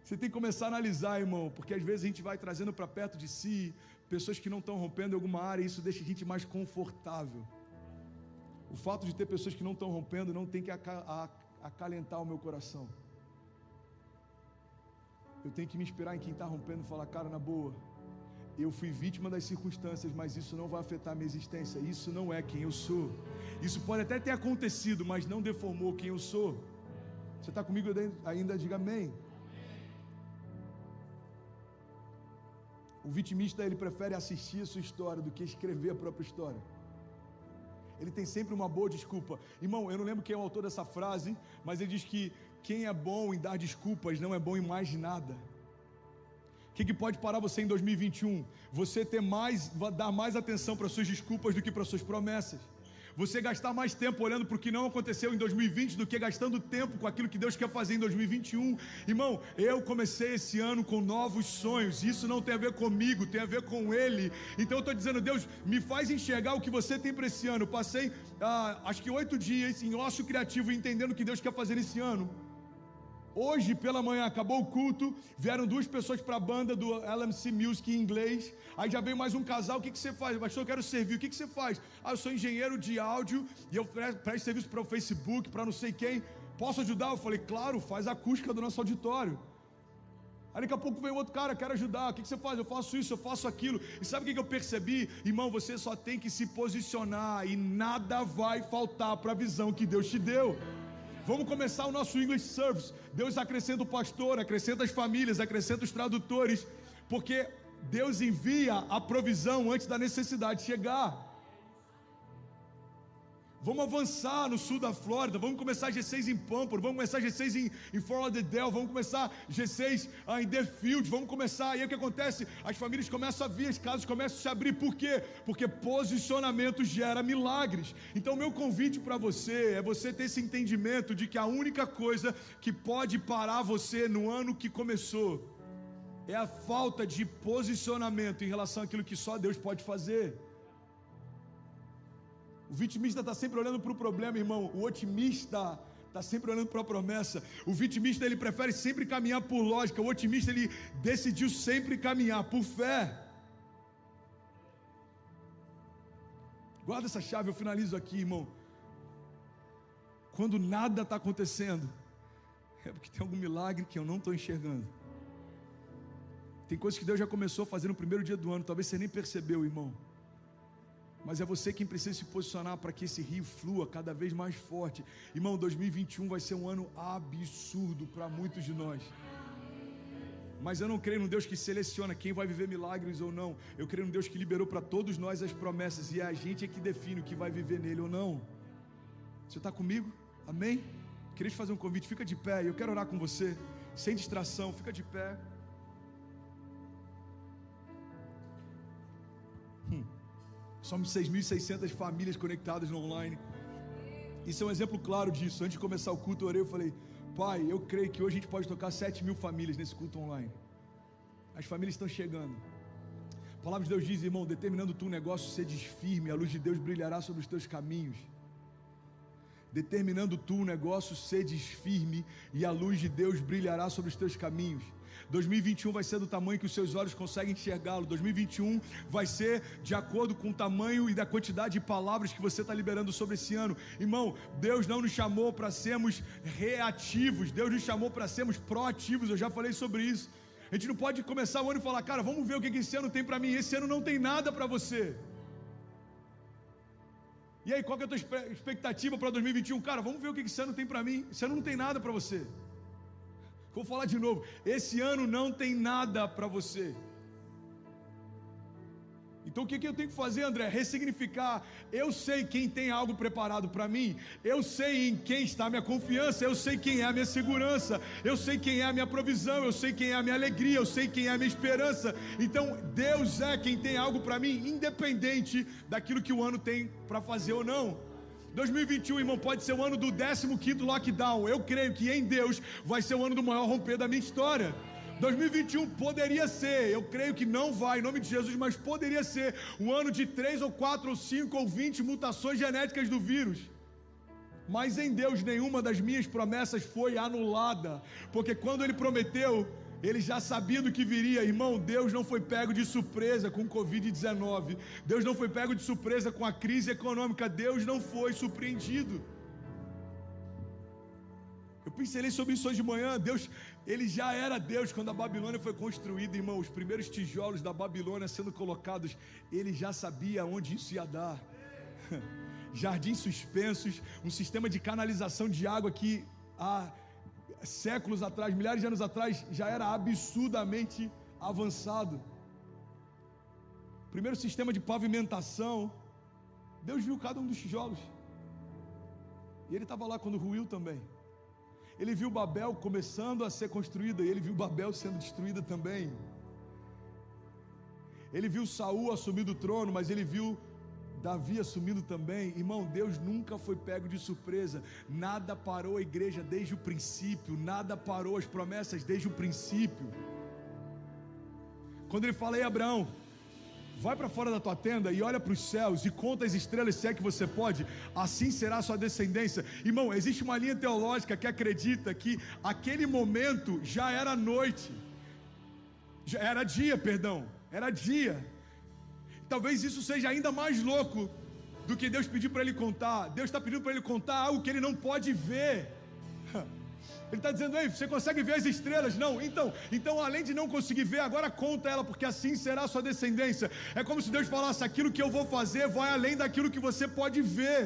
Você tem que começar a analisar, irmão, porque às vezes a gente vai trazendo para perto de si pessoas que não estão rompendo em alguma área, e isso deixa a gente mais confortável. O fato de ter pessoas que não estão rompendo não tem que acalentar o meu coração. eu tenho que me inspirar em quem está rompendo e falar, cara, na boa, eu fui vítima das circunstâncias, mas isso não vai afetar a minha existência, isso não é quem eu sou. Isso pode até ter acontecido, mas não deformou quem eu sou. Você está comigo ainda? Diga amém. O vitimista, ele prefere assistir a sua história do que escrever a própria história. Ele tem sempre uma boa desculpa. Irmão, eu não lembro quem é o autor dessa frase, mas ele diz que quem é bom em dar desculpas não é bom em mais nada. O que pode parar você em 2021? Você dar mais atenção para suas desculpas do que para suas promessas. Você gastar mais tempo olhando para o que não aconteceu em 2020 do que gastando tempo com aquilo que Deus quer fazer em 2021. Irmão, eu comecei esse ano com novos sonhos. Isso não tem a ver comigo, tem a ver com Ele. Então eu estou dizendo, Deus, me faz enxergar o que você tem para esse ano. Eu passei, acho que 8 dias em ócio criativo, entendendo o que Deus quer fazer esse ano. Hoje pela manhã acabou o culto, vieram 2 pessoas para a banda do LMC Music em inglês, aí já veio mais um casal. O que você faz? Pastor, eu quero servir. O que você faz? Eu sou engenheiro de áudio e eu presto serviço para o Facebook, para não sei quem. Posso ajudar? Eu falei, claro, faz a acústica do nosso auditório. Aí daqui a pouco vem outro cara, quero ajudar. O que você faz? Eu faço isso, eu faço aquilo. E sabe o que eu percebi? Irmão, você só tem que se posicionar e nada vai faltar para a visão que Deus te deu. Vamos começar o nosso English Service. Deus acrescenta o pastor, acrescenta as famílias, acrescenta os tradutores, porque Deus envia a provisão antes da necessidade chegar. Vamos avançar no sul da Flórida, vamos começar G6 em Pampers, vamos começar G6 em Fort Lauderdale, vamos começar G6 em Deerfield, vamos começar. Aí o que acontece? As famílias começam a vir, as casas começam a se abrir. Por quê? Porque posicionamento gera milagres. Então meu convite para você é você ter esse entendimento de que a única coisa que pode parar você no ano que começou é a falta de posicionamento em relação àquilo que só Deus pode fazer. O vitimista está sempre olhando para o problema, irmão. O otimista está sempre olhando para a promessa. O vitimista, ele prefere sempre caminhar por lógica. O otimista, ele decidiu sempre caminhar por fé. Guarda essa chave, eu finalizo aqui, irmão. Quando nada está acontecendo, é porque tem algum milagre que eu não estou enxergando. Tem coisas que Deus já começou a fazer no primeiro dia do ano, talvez você nem percebeu, irmão. Mas é você quem precisa se posicionar para que esse rio flua cada vez mais forte. Irmão, 2021 vai ser um ano absurdo para muitos de nós. Mas eu não creio num Deus que seleciona quem vai viver milagres ou não. Eu creio num Deus que liberou para todos nós as promessas, e a gente é que define o que vai viver nele ou não. Você está comigo? Amém? Queria te fazer um convite, fica de pé, eu quero orar com você, sem distração, fica de pé. Somos 6.600 famílias conectadas no online. Isso é um exemplo claro disso. Antes de começar o culto, eu orei, eu falei, Pai, eu creio que hoje a gente pode tocar 7.000 famílias nesse culto online. As famílias estão chegando. A palavra de Deus diz, irmão, determinando tu um negócio, sedes firme, a luz de Deus brilhará sobre os teus caminhos. Determinando tu um negócio, sedes firme, e a luz de Deus brilhará sobre os teus caminhos. 2021 vai ser do tamanho que os seus olhos conseguem enxergá-lo. 2021 vai ser de acordo com o tamanho e da quantidade de palavras que você está liberando sobre esse ano. Irmão, Deus não nos chamou para sermos reativos, Deus nos chamou para sermos proativos. Eu já falei sobre isso. A gente não pode começar o ano e falar, cara, vamos ver o que esse ano tem para mim. Esse ano não tem nada para você. E aí, qual que é a tua expectativa para 2021? Cara, vamos ver o que esse ano tem para mim. Esse ano não tem nada para você. Vou falar de novo, esse ano não tem nada para você. Então o que eu tenho que fazer, André? Ressignificar. Eu sei quem tem algo preparado para mim, eu sei em quem está a minha confiança, eu sei quem é a minha segurança, eu sei quem é a minha provisão, eu sei quem é a minha alegria, eu sei quem é a minha esperança. Então Deus é quem tem algo para mim, independente daquilo que o ano tem para fazer ou não. 2021, irmão, pode ser o ano do 15º lockdown. Eu creio que em Deus vai ser o ano do maior romper da minha história. 2021 poderia ser, eu creio que não vai, em nome de Jesus, mas poderia ser um ano de 3 ou 4 ou 5 ou 20 mutações genéticas do vírus. Mas em Deus nenhuma das minhas promessas foi anulada, porque quando Ele prometeu, Ele já sabia do que viria. Irmão, Deus não foi pego de surpresa com o Covid-19. Deus não foi pego de surpresa com a crise econômica. Deus não foi surpreendido. Eu pincelei sobre isso hoje de manhã. Deus, Ele já era Deus quando a Babilônia foi construída, irmão. Os primeiros tijolos da Babilônia sendo colocados, Ele já sabia onde isso ia dar. Jardins suspensos, um sistema de canalização de água que há séculos atrás, milhares de anos atrás, já era absurdamente avançado. Primeiro sistema de pavimentação. Deus viu cada um dos tijolos. E Ele estava lá quando ruiu também. Ele viu Babel começando a ser construída, e Ele viu Babel sendo destruída também. Ele viu Saul assumir o trono, mas Ele viu Davi assumindo também. Irmão, Deus nunca foi pego de surpresa. Nada parou a igreja desde o princípio, nada parou as promessas desde o princípio. Quando Ele fala: ei, Abraão, vai para fora da tua tenda e olha para os céus e conta as estrelas, se é que você pode, assim será a sua descendência. Irmão, existe uma linha teológica que acredita que aquele momento já era noite, já era dia, era dia. Talvez isso seja ainda mais louco do que Deus pedir para ele contar. Deus está pedindo para ele contar algo que ele não pode ver. Ele está dizendo: ei, você consegue ver as estrelas? Não, então além de não conseguir ver, agora conta ela, porque assim será a sua descendência. É como se Deus falasse: aquilo que eu vou fazer vai além daquilo que você pode ver.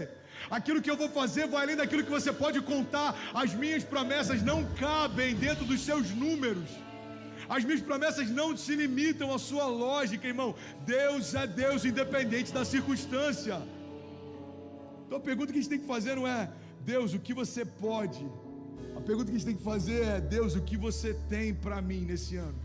Aquilo que eu vou fazer vai além daquilo que você pode contar. As minhas promessas não cabem dentro dos seus números. As minhas promessas não se limitam à sua lógica, irmão. Deus é Deus independente da circunstância. Então a pergunta que a gente tem que fazer não é: Deus, o que você pode? A pergunta que a gente tem que fazer é: Deus, o que você tem para mim nesse ano?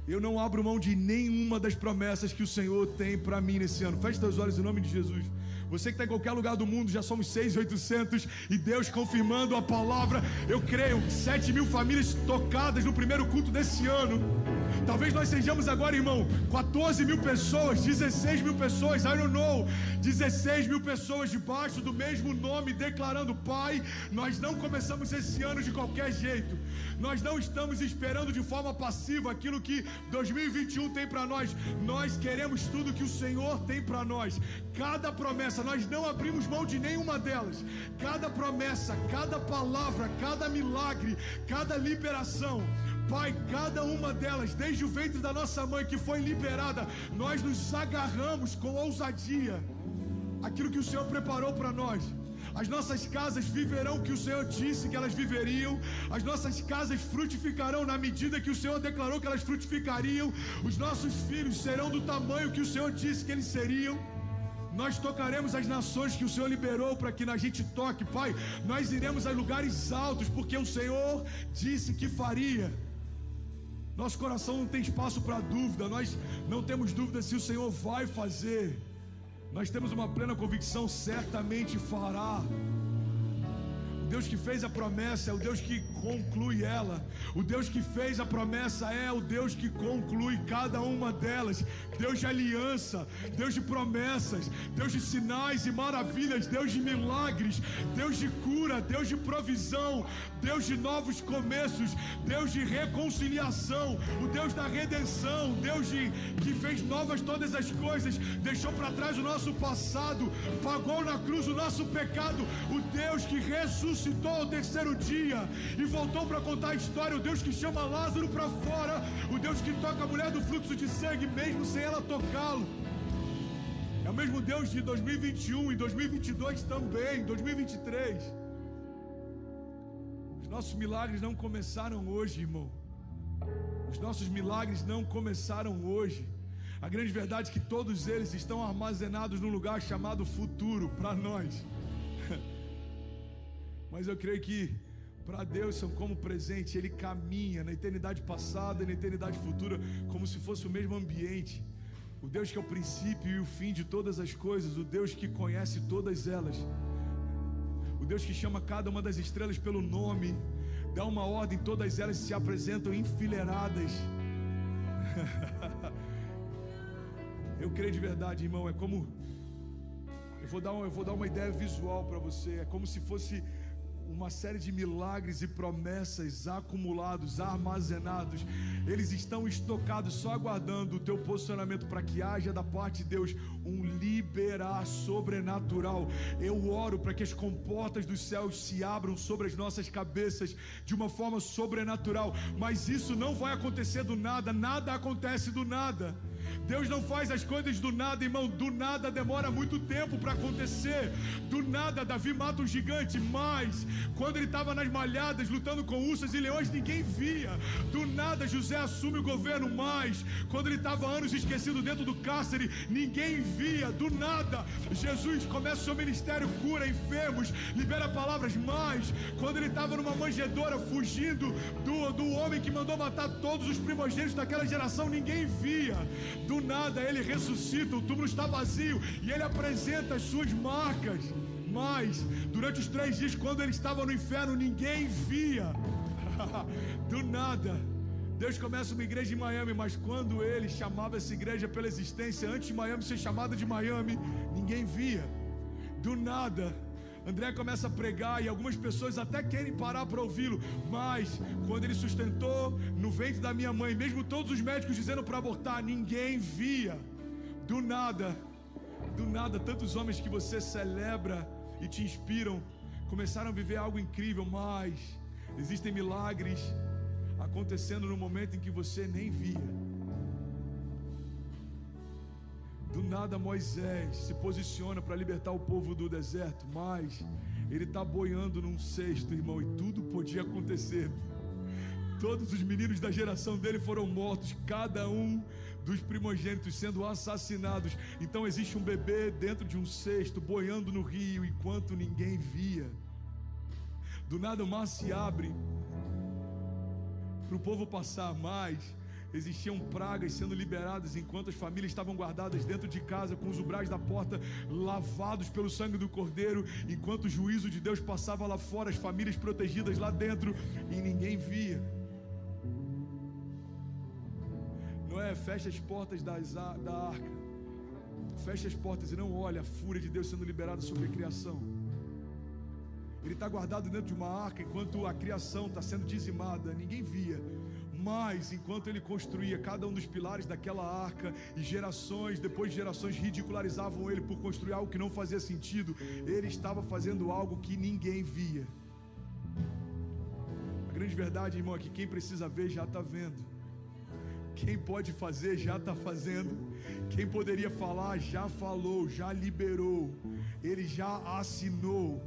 Eu não abro mão de nenhuma das promessas que o Senhor tem para mim nesse ano. Feche seus olhos em nome de Jesus. Você que está em qualquer lugar do mundo, já somos 6.800 e Deus confirmando a palavra. Eu creio, 7.000 famílias tocadas no primeiro culto desse ano. Talvez nós sejamos agora, irmão, 14.000 pessoas, 16.000 pessoas, I don't know, 16.000 pessoas debaixo do mesmo nome, declarando: Pai, nós não começamos esse ano de qualquer jeito. Nós não estamos esperando de forma passiva aquilo que 2021 tem para nós. Nós queremos tudo que o Senhor tem para nós. Cada promessa, nós não abrimos mão de nenhuma delas. Cada promessa, cada palavra, cada milagre, cada liberação, Pai, cada uma delas, desde o ventre da nossa mãe que foi liberada, nós nos agarramos com ousadia aquilo que o Senhor preparou para nós. As nossas casas viverão o que o Senhor disse que elas viveriam. As nossas casas frutificarão na medida que o Senhor declarou que elas frutificariam. Os nossos filhos serão do tamanho que o Senhor disse que eles seriam. Nós tocaremos as nações que o Senhor liberou para que a gente toque, Pai. Nós iremos a lugares altos porque o Senhor disse que faria. Nosso coração não tem espaço para dúvida. Nós não temos dúvida se o Senhor vai fazer. Nós temos uma plena convicção: certamente fará. O Deus que fez a promessa é o Deus que conclui ela. O Deus que fez a promessa é o Deus que conclui cada uma delas. Deus de aliança, Deus de promessas, Deus de sinais e maravilhas, Deus de milagres, Deus de cura, Deus de provisão, Deus de novos começos, Deus de reconciliação, o Deus da redenção, Deus que fez novas todas as coisas, deixou para trás o nosso passado, pagou na cruz o nosso pecado, o Deus que ressuscitou ao terceiro dia e voltou para contar a história, o Deus que chama Lázaro para fora, o Deus que toca a mulher do fluxo de sangue mesmo sem ela tocá-lo. É o mesmo Deus de 2021 e 2022 também, 2023. Os nossos milagres não começaram hoje, irmão. Os nossos milagres não começaram hoje. A grande verdade é que todos eles estão armazenados num lugar chamado futuro para nós. Mas eu creio que para Deus são como presente. Ele caminha na eternidade passada e na eternidade futura como se fosse o mesmo ambiente. O Deus que é o princípio e o fim de todas as coisas, o Deus que conhece todas elas, o Deus que chama cada uma das estrelas pelo nome, dá uma ordem, todas elas se apresentam enfileiradas. Eu creio de verdade, irmão, é como... Eu vou dar uma ideia visual para você. É como se fosse uma série de milagres e promessas acumulados, armazenados. Eles estão estocados, só aguardando o teu posicionamento para que haja da parte de Deus um liberar sobrenatural. Eu oro para que as comportas dos céus se abram sobre as nossas cabeças de uma forma sobrenatural, mas isso não vai acontecer do nada, nada acontece do nada. Deus não faz as coisas do nada, irmão. Do nada demora muito tempo para acontecer. Do nada Davi mata um gigante, mas quando ele estava nas malhadas lutando com ursas e leões, ninguém via. Do nada José assume o governo, mas quando ele estava anos esquecido dentro do cárcere, ninguém via. Do nada Jesus começa o seu ministério, cura enfermos, libera palavras, mas quando ele estava numa manjedoura fugindo do homem que mandou matar todos os primogênitos daquela geração, ninguém via. Do nada ele ressuscita, o túmulo está vazio e ele apresenta as suas marcas. Mas durante os 3 dias, quando ele estava no inferno, ninguém via. Do nada Deus começa uma igreja em Miami, mas quando ele chamava essa igreja pela existência, antes de Miami ser chamada de Miami, ninguém via. Do nada André começa a pregar e algumas pessoas até querem parar para ouvi-lo, mas quando ele sustentou no ventre da minha mãe, mesmo todos os médicos dizendo para abortar, ninguém via. Do nada, tantos homens que você celebra e te inspiram começaram a viver algo incrível, mas existem milagres acontecendo no momento em que você nem via. Do nada Moisés se posiciona para libertar o povo do deserto, mas ele está boiando num cesto, irmão, e tudo podia acontecer. Todos os meninos da geração dele foram mortos, cada um dos primogênitos sendo assassinados. Então existe um bebê dentro de um cesto, boiando no rio, enquanto ninguém via. Do nada o mar se abre para o povo passar, mas existiam pragas sendo liberadas enquanto as famílias estavam guardadas dentro de casa, com os umbrais da porta lavados pelo sangue do Cordeiro, enquanto o juízo de Deus passava lá fora, as famílias protegidas lá dentro, e ninguém via. Noé fecha as portas da arca, fecha as portas e não olha a fúria de Deus sendo liberada sobre a criação. Ele está guardado dentro de uma arca enquanto a criação está sendo dizimada, ninguém via. Mas enquanto ele construía cada um dos pilares daquela arca, e gerações depois de gerações ridicularizavam ele por construir algo que não fazia sentido, ele estava fazendo algo que ninguém via. A grande verdade, irmão, é que quem precisa ver já está vendo. Quem pode fazer já está fazendo. Quem poderia falar já falou, já liberou. Ele já assinou.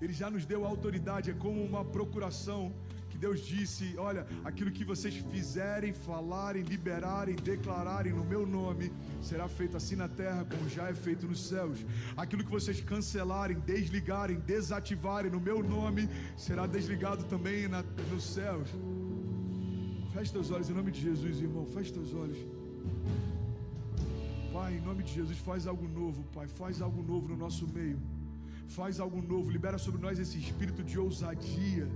Ele já nos deu autoridade. É como uma procuração que Deus disse: olha, aquilo que vocês fizerem, falarem, liberarem, declararem no meu nome, será feito assim na terra como já é feito nos céus. Aquilo que vocês cancelarem, desligarem, desativarem no meu nome, será desligado também nos céus. Feche teus olhos em nome de Jesus, irmão. Feche teus olhos. Pai, em nome de Jesus, faz algo novo, Pai. Faz algo novo no nosso meio. Faz algo novo, libera sobre nós esse espírito de ousadia.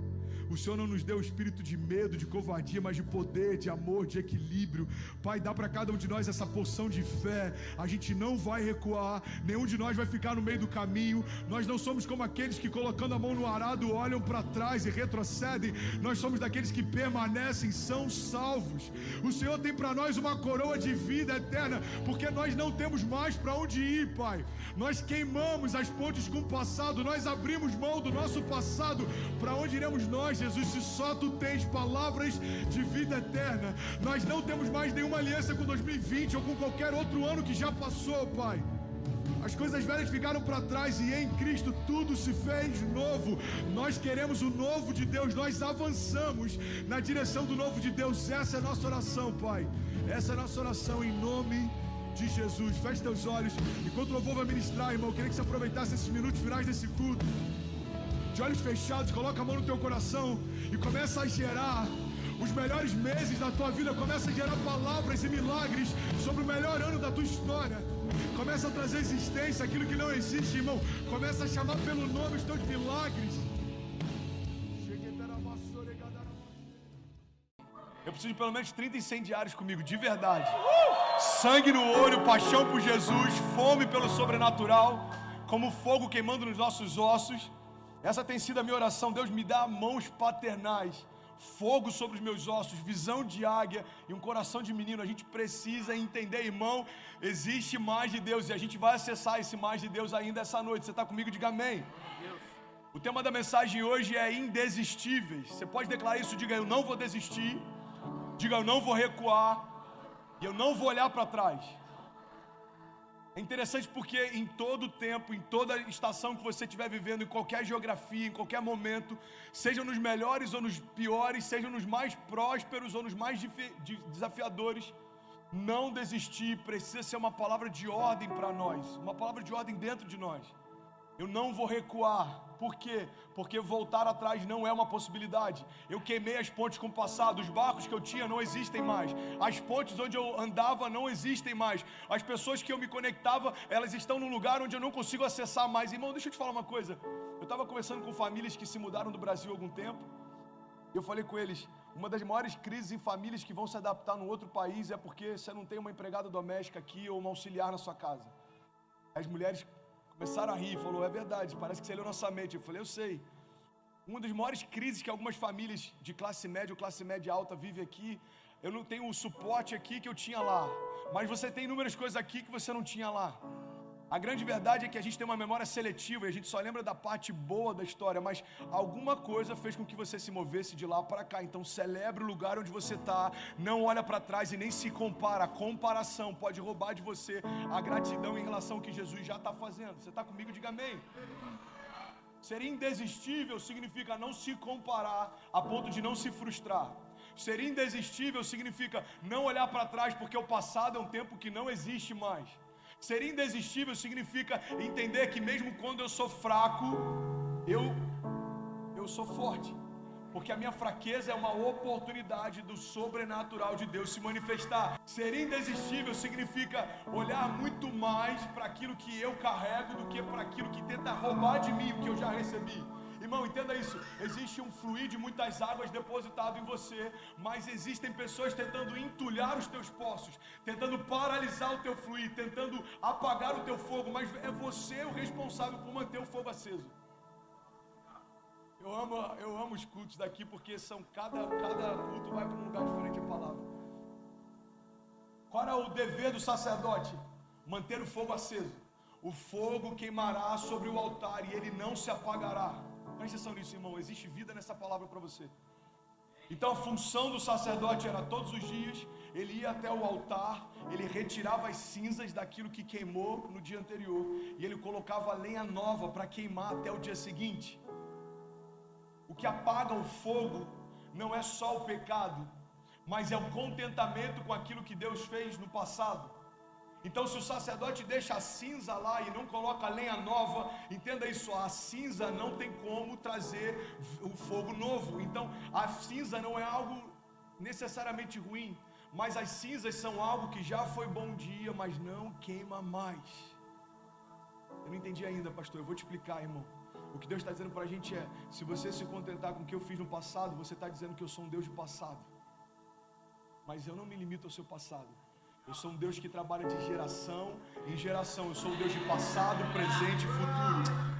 O Senhor não nos deu o espírito de medo, de covardia, mas de poder, de amor, de equilíbrio. Pai, dá para cada um de nós essa porção de fé. A gente não vai recuar, nenhum de nós vai ficar no meio do caminho. Nós não somos como aqueles que, colocando a mão no arado, olham para trás e retrocedem. Nós somos daqueles que permanecem, são salvos. O Senhor tem para nós uma coroa de vida eterna, porque nós não temos mais para onde ir, Pai. Nós queimamos as pontes com o passado, nós abrimos mão do nosso passado. Para onde iremos nós, Jesus, se só Tu tens palavras de vida eterna? Nós não temos mais nenhuma aliança com 2020 ou com qualquer outro ano que já passou, Pai. As coisas velhas ficaram para trás e em Cristo tudo se fez novo. Nós queremos o novo de Deus, nós avançamos na direção do novo de Deus. Essa é a nossa oração, Pai. Essa é a nossa oração em nome de Jesus. Feche teus olhos. Enquanto o louvor vai ministrar, irmão, eu queria que você aproveitasse esses minutos finais desse culto, de olhos fechados, coloca a mão no teu coração e começa a gerar os melhores meses da tua vida. Começa a gerar palavras e milagres sobre o melhor ano da tua história. Começa a trazer existência aquilo que não existe, irmão. Começa a chamar pelo nome os teus milagres. Eu preciso de pelo menos 30 incendiários comigo, de verdade. Sangue no olho, paixão por Jesus, fome pelo sobrenatural, como fogo queimando nos nossos ossos. Essa tem sido a minha oração. Deus, me dá mãos paternais, fogo sobre os meus ossos, visão de águia e um coração de menino. A gente precisa entender, irmão, existe mais de Deus e a gente vai acessar esse mais de Deus ainda essa noite. Você está comigo? Diga amém. O tema da mensagem hoje é indesistíveis. Você pode declarar isso? Diga: eu não vou desistir. Diga: eu não vou recuar. E eu não vou olhar para trás. É interessante porque em todo tempo, em toda estação que você estiver vivendo, em qualquer geografia, em qualquer momento, seja nos melhores ou nos piores, seja nos mais prósperos ou nos mais desafiadores, não desistir precisa ser uma palavra de ordem para nós, uma palavra de ordem dentro de nós. Eu não vou recuar. Por quê? Porque voltar atrás não é uma possibilidade. Eu queimei as pontes com o passado. Os barcos que eu tinha não existem mais. As pontes onde eu andava não existem mais. As pessoas que eu me conectava, elas estão num lugar onde eu não consigo acessar mais. Irmão, deixa eu te falar uma coisa. Eu estava conversando com famílias que se mudaram do Brasil há algum tempo. E eu falei com eles, uma das maiores crises em famílias que vão se adaptar num outro país é porque você não tem uma empregada doméstica aqui ou uma auxiliar na sua casa. As mulheres começaram a rir, falou: é verdade, parece que você leu nossa mente. Eu falei: eu sei. Uma das maiores crises que algumas famílias de classe média ou classe média alta vivem aqui, eu não tenho o suporte aqui que eu tinha lá, mas você tem inúmeras coisas aqui que você não tinha lá. A grande verdade é que a gente tem uma memória seletiva e a gente só lembra da parte boa da história, mas alguma coisa fez com que você se movesse de lá para cá. Então celebre o lugar onde você está, não olha para trás e nem se compara. A comparação pode roubar de você a gratidão em relação ao que Jesus já está fazendo. Você está comigo? Diga amém. Ser indesistível significa não se comparar a ponto de não se frustrar. Ser indesistível significa não olhar para trás porque o passado é um tempo que não existe mais. Ser indesistível significa entender que mesmo quando eu sou fraco, eu sou forte. Porque a minha fraqueza é uma oportunidade do sobrenatural de Deus se manifestar. Ser indesistível significa olhar muito mais para aquilo que eu carrego do que para aquilo que tenta roubar de mim o que eu já recebi. Irmão, entenda isso. Existe um fluir de muitas águas depositado em você, mas existem pessoas tentando entulhar os teus poços, tentando paralisar o teu fluir, tentando apagar o teu fogo, mas é você o responsável por manter o fogo aceso. Eu amo os cultos daqui porque cada culto vai para um lugar diferente a palavra. Qual é o dever do sacerdote? Manter o fogo aceso. O fogo queimará sobre o altar e ele não se apagará. Presta atenção nisso, irmão. Existe vida nessa palavra para você. Então a função do sacerdote era todos os dias, ele ia até o altar, ele retirava as cinzas daquilo que queimou no dia anterior e ele colocava lenha nova para queimar até o dia seguinte. O que apaga o fogo não é só o pecado, mas é o contentamento com aquilo que Deus fez no passado. Então se o sacerdote deixa a cinza lá e não coloca lenha nova, entenda isso, a cinza não tem como trazer o fogo novo. Então a cinza não é algo necessariamente ruim, mas as cinzas são algo que já foi bom dia, mas não queima mais. Eu não entendi ainda, pastor, eu vou te explicar, irmão. O que Deus está dizendo para a gente é, se você se contentar com o que eu fiz no passado, você está dizendo que eu sou um Deus de passado. Mas eu não me limito ao seu passado. Eu sou um Deus que trabalha de geração em geração. Eu sou um Deus de passado, presente e futuro.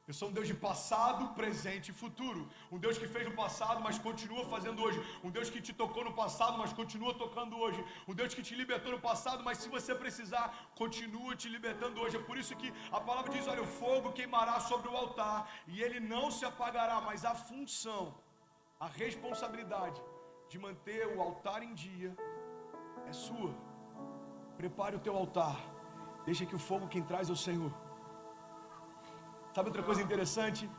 Eu sou um Deus de passado, presente e futuro. Um Deus que fez no passado, mas continua fazendo hoje. Um Deus que te tocou no passado, mas continua tocando hoje. Um Deus que te libertou no passado, mas se você precisar, continua te libertando hoje. É por isso que a palavra diz, olha, o fogo queimará sobre o altar e ele não se apagará. Mas a função, a responsabilidade de manter o altar em dia é sua. Prepare o teu altar. Deixa que o fogo quem traz é o Senhor. Sabe outra coisa interessante?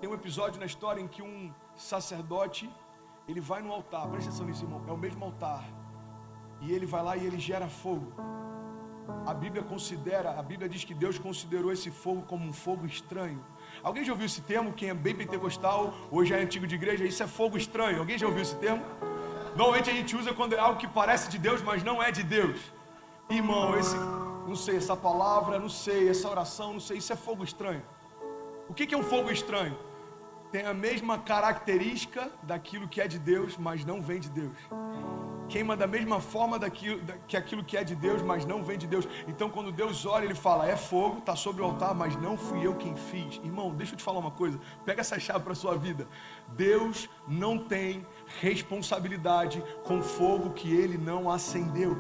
Tem um episódio na história em que um sacerdote, ele vai no altar, presta atenção nisso, irmão, é o mesmo altar, e ele vai lá e ele gera fogo. A Bíblia diz que Deus considerou esse fogo como um fogo estranho. Alguém já ouviu esse termo? Quem é bem pentecostal, hoje é antigo de igreja, isso é fogo estranho. Alguém já ouviu esse termo? Normalmente a gente usa quando é algo que parece de Deus, mas não é de Deus. Irmão, não sei, essa palavra, não sei, essa oração, não sei, isso é fogo estranho. O que é um fogo estranho? Tem a mesma característica daquilo que é de Deus, mas não vem de Deus. queima da mesma forma que aquilo que é de Deus, mas não vem de Deus. Então quando Deus olha, Ele fala, é fogo, está sobre o altar, mas não fui eu quem fiz. Irmão, deixa eu te falar uma coisa, pega essa chave para a sua vida. Deus não tem responsabilidade com fogo que Ele não acendeu.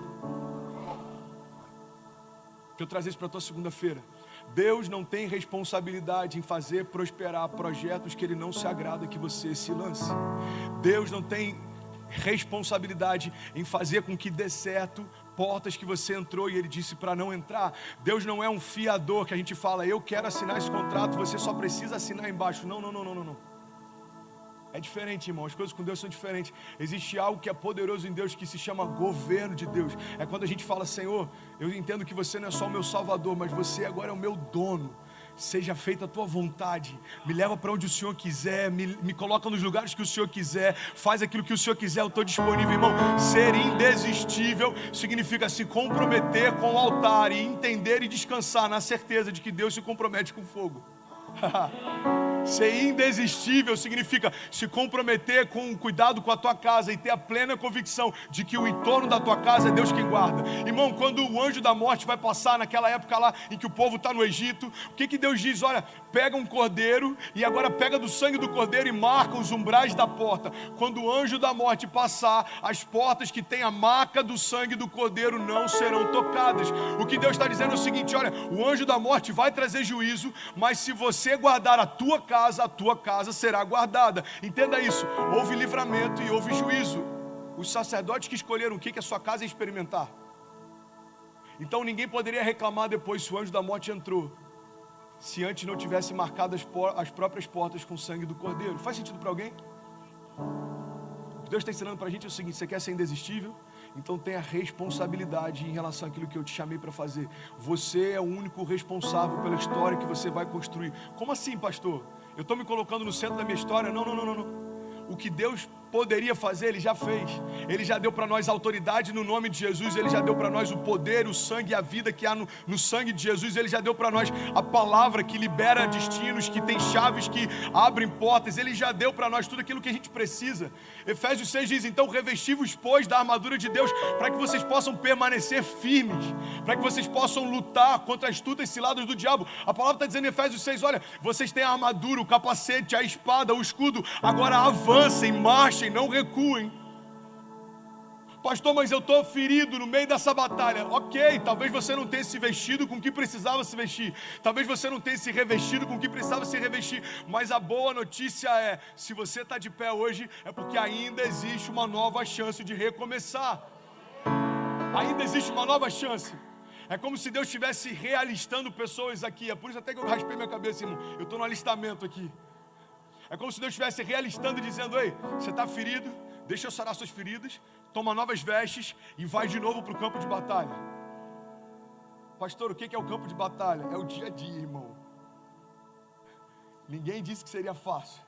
Deixa eu trazer isso para a tua segunda-feira. Deus não tem responsabilidade em fazer prosperar projetos que Ele não se agrada que você se lance. Deus não tem responsabilidade em fazer com que dê certo portas que você entrou e Ele disse para não entrar. Deus não é um fiador que a gente fala, eu quero assinar esse contrato, você só precisa assinar embaixo. Não. É diferente, irmão, as coisas com Deus são diferentes. Existe algo que é poderoso em Deus que se chama governo de Deus. É quando a gente fala, Senhor, eu entendo que você não é só o meu salvador, mas você agora é o meu dono. Seja feita a tua vontade, me leva para onde o Senhor quiser, me coloca nos lugares que o Senhor quiser, faz aquilo que o Senhor quiser, eu estou disponível, irmão. Ser indesistível significa se comprometer com o altar e entender e descansar na certeza de que Deus se compromete com fogo. Ser indesistível significa se comprometer com cuidado com a tua casa e ter a plena convicção de que o entorno da tua casa é Deus quem guarda. Irmão, quando o anjo da morte vai passar naquela época lá em que o povo está no Egito, o que Deus diz? Olha, pega um cordeiro e agora pega do sangue do cordeiro e marca os umbrais da porta. Quando o anjo da morte passar, as portas que tem a marca do sangue do cordeiro não serão tocadas. O que Deus está dizendo é o seguinte, olha, o anjo da morte vai trazer juízo, mas se você guardar a tua casa será guardada. Entenda isso, houve livramento e houve juízo. Os sacerdotes que escolheram o que a sua casa ia experimentar. Então ninguém poderia reclamar depois se o anjo da morte entrou, se antes não tivesse marcado as próprias portas com o sangue do cordeiro. Faz sentido para alguém? O que Deus está ensinando para a gente é o seguinte, você quer ser indesistível? Então tenha responsabilidade em relação àquilo que eu te chamei para fazer. Você é o único responsável pela história que você vai construir. Como assim, pastor? Eu estou me colocando no centro da minha história? Não. O que Deus poderia fazer, Ele já fez. Ele já deu para nós autoridade no nome de Jesus. Ele já deu para nós o poder, o sangue e a vida que há no sangue de Jesus. Ele já deu para nós a palavra que libera destinos, que tem chaves que abrem portas. Ele já deu para nós tudo aquilo que a gente precisa. Efésios 6 diz, então revesti-vos, pois, da armadura de Deus, para que vocês possam permanecer firmes, para que vocês possam lutar contra as astutas ciladas do diabo. A palavra está dizendo em Efésios 6, olha, vocês têm a armadura, o capacete, a espada, o escudo, agora avancem, marchem, não recuem. Pastor, mas eu estou ferido no meio dessa batalha. Ok, talvez você não tenha se vestido com o que precisava se vestir. Talvez você não tenha se revestido com o que precisava se revestir. Mas a boa notícia é, se você está de pé hoje, é porque ainda existe uma nova chance de recomeçar. Ainda existe uma nova chance. É como se Deus estivesse realistando pessoas aqui. É por isso até que eu raspei minha cabeça, irmão. Eu estou no alistamento aqui. É como se Deus estivesse realistando e dizendo, ei, você está ferido, deixa eu sarar suas feridas, toma novas vestes e vai de novo para o campo de batalha. Pastor, o que é o campo de batalha? É o dia a dia, irmão. Ninguém disse que seria fácil.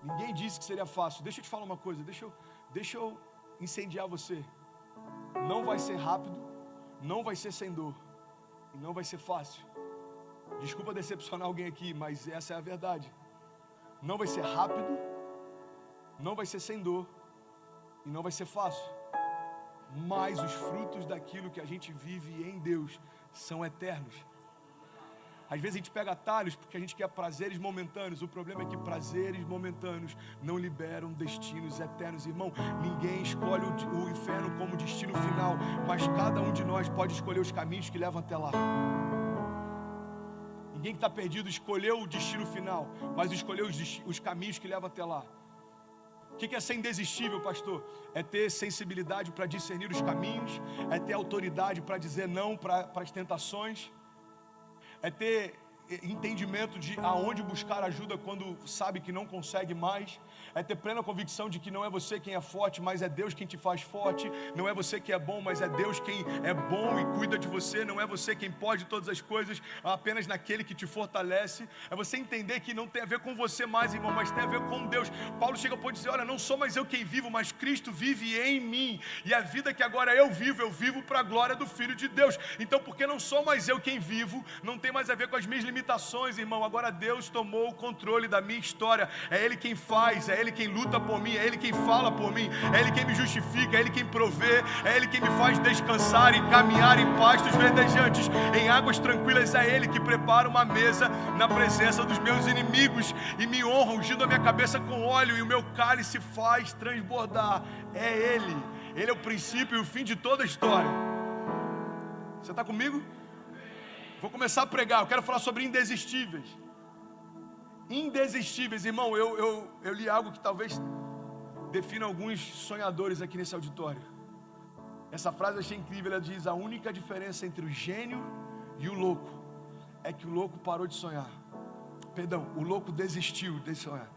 Ninguém disse que seria fácil. Deixa eu te falar uma coisa, deixa eu incendiar você. Não vai ser rápido, não vai ser sem dor e não vai ser fácil. Desculpa decepcionar alguém aqui, mas essa é a verdade. Não vai ser rápido, não vai ser sem dor e não vai ser fácil. Mas os frutos daquilo que a gente vive em Deus são eternos. Às vezes a gente pega atalhos porque a gente quer prazeres momentâneos. O problema é que prazeres momentâneos não liberam destinos eternos. Irmão, ninguém escolhe o inferno como destino final, mas cada um de nós pode escolher os caminhos que levam até lá. Ninguém que está perdido escolheu o destino final, mas escolheu os caminhos que levam até lá. O que é ser indesistível, pastor? É ter sensibilidade para discernir os caminhos, é ter autoridade para dizer não para as tentações, é ter entendimento de aonde buscar ajuda quando sabe que não consegue mais, é ter plena convicção de que não é você quem é forte, mas é Deus quem te faz forte, não é você que é bom, mas é Deus quem é bom e cuida de você, não é você quem pode todas as coisas, apenas naquele que te fortalece, é você entender que não tem a ver com você mais, irmão, mas tem a ver com Deus. Paulo chega a dizer, olha, não sou mais eu quem vivo, mas Cristo vive em mim, e a vida que agora eu vivo para a glória do Filho de Deus. Então, porque não sou mais eu quem vivo, não tem mais a ver com as minhas limitações, limitações, irmão. Agora Deus tomou o controle da minha história. É Ele quem faz, é Ele quem luta por mim, é Ele quem fala por mim, é Ele quem me justifica, é Ele quem provê, é Ele quem me faz descansar e caminhar em pastos verdejantes, em águas tranquilas. É Ele que prepara uma mesa na presença dos meus inimigos e me honra, ungindo a minha cabeça com óleo, e o meu cálice faz transbordar. É Ele. Ele é o princípio e o fim de toda a história. Você está comigo? Vou começar a pregar. Eu quero falar sobre indesistíveis. Indesistíveis, irmão. Eu li algo que talvez defina alguns sonhadores aqui nesse auditório. Essa frase eu achei incrível. Ela diz: a única diferença entre o gênio e o louco é que o louco parou de sonhar. Perdão, o louco desistiu de sonhar.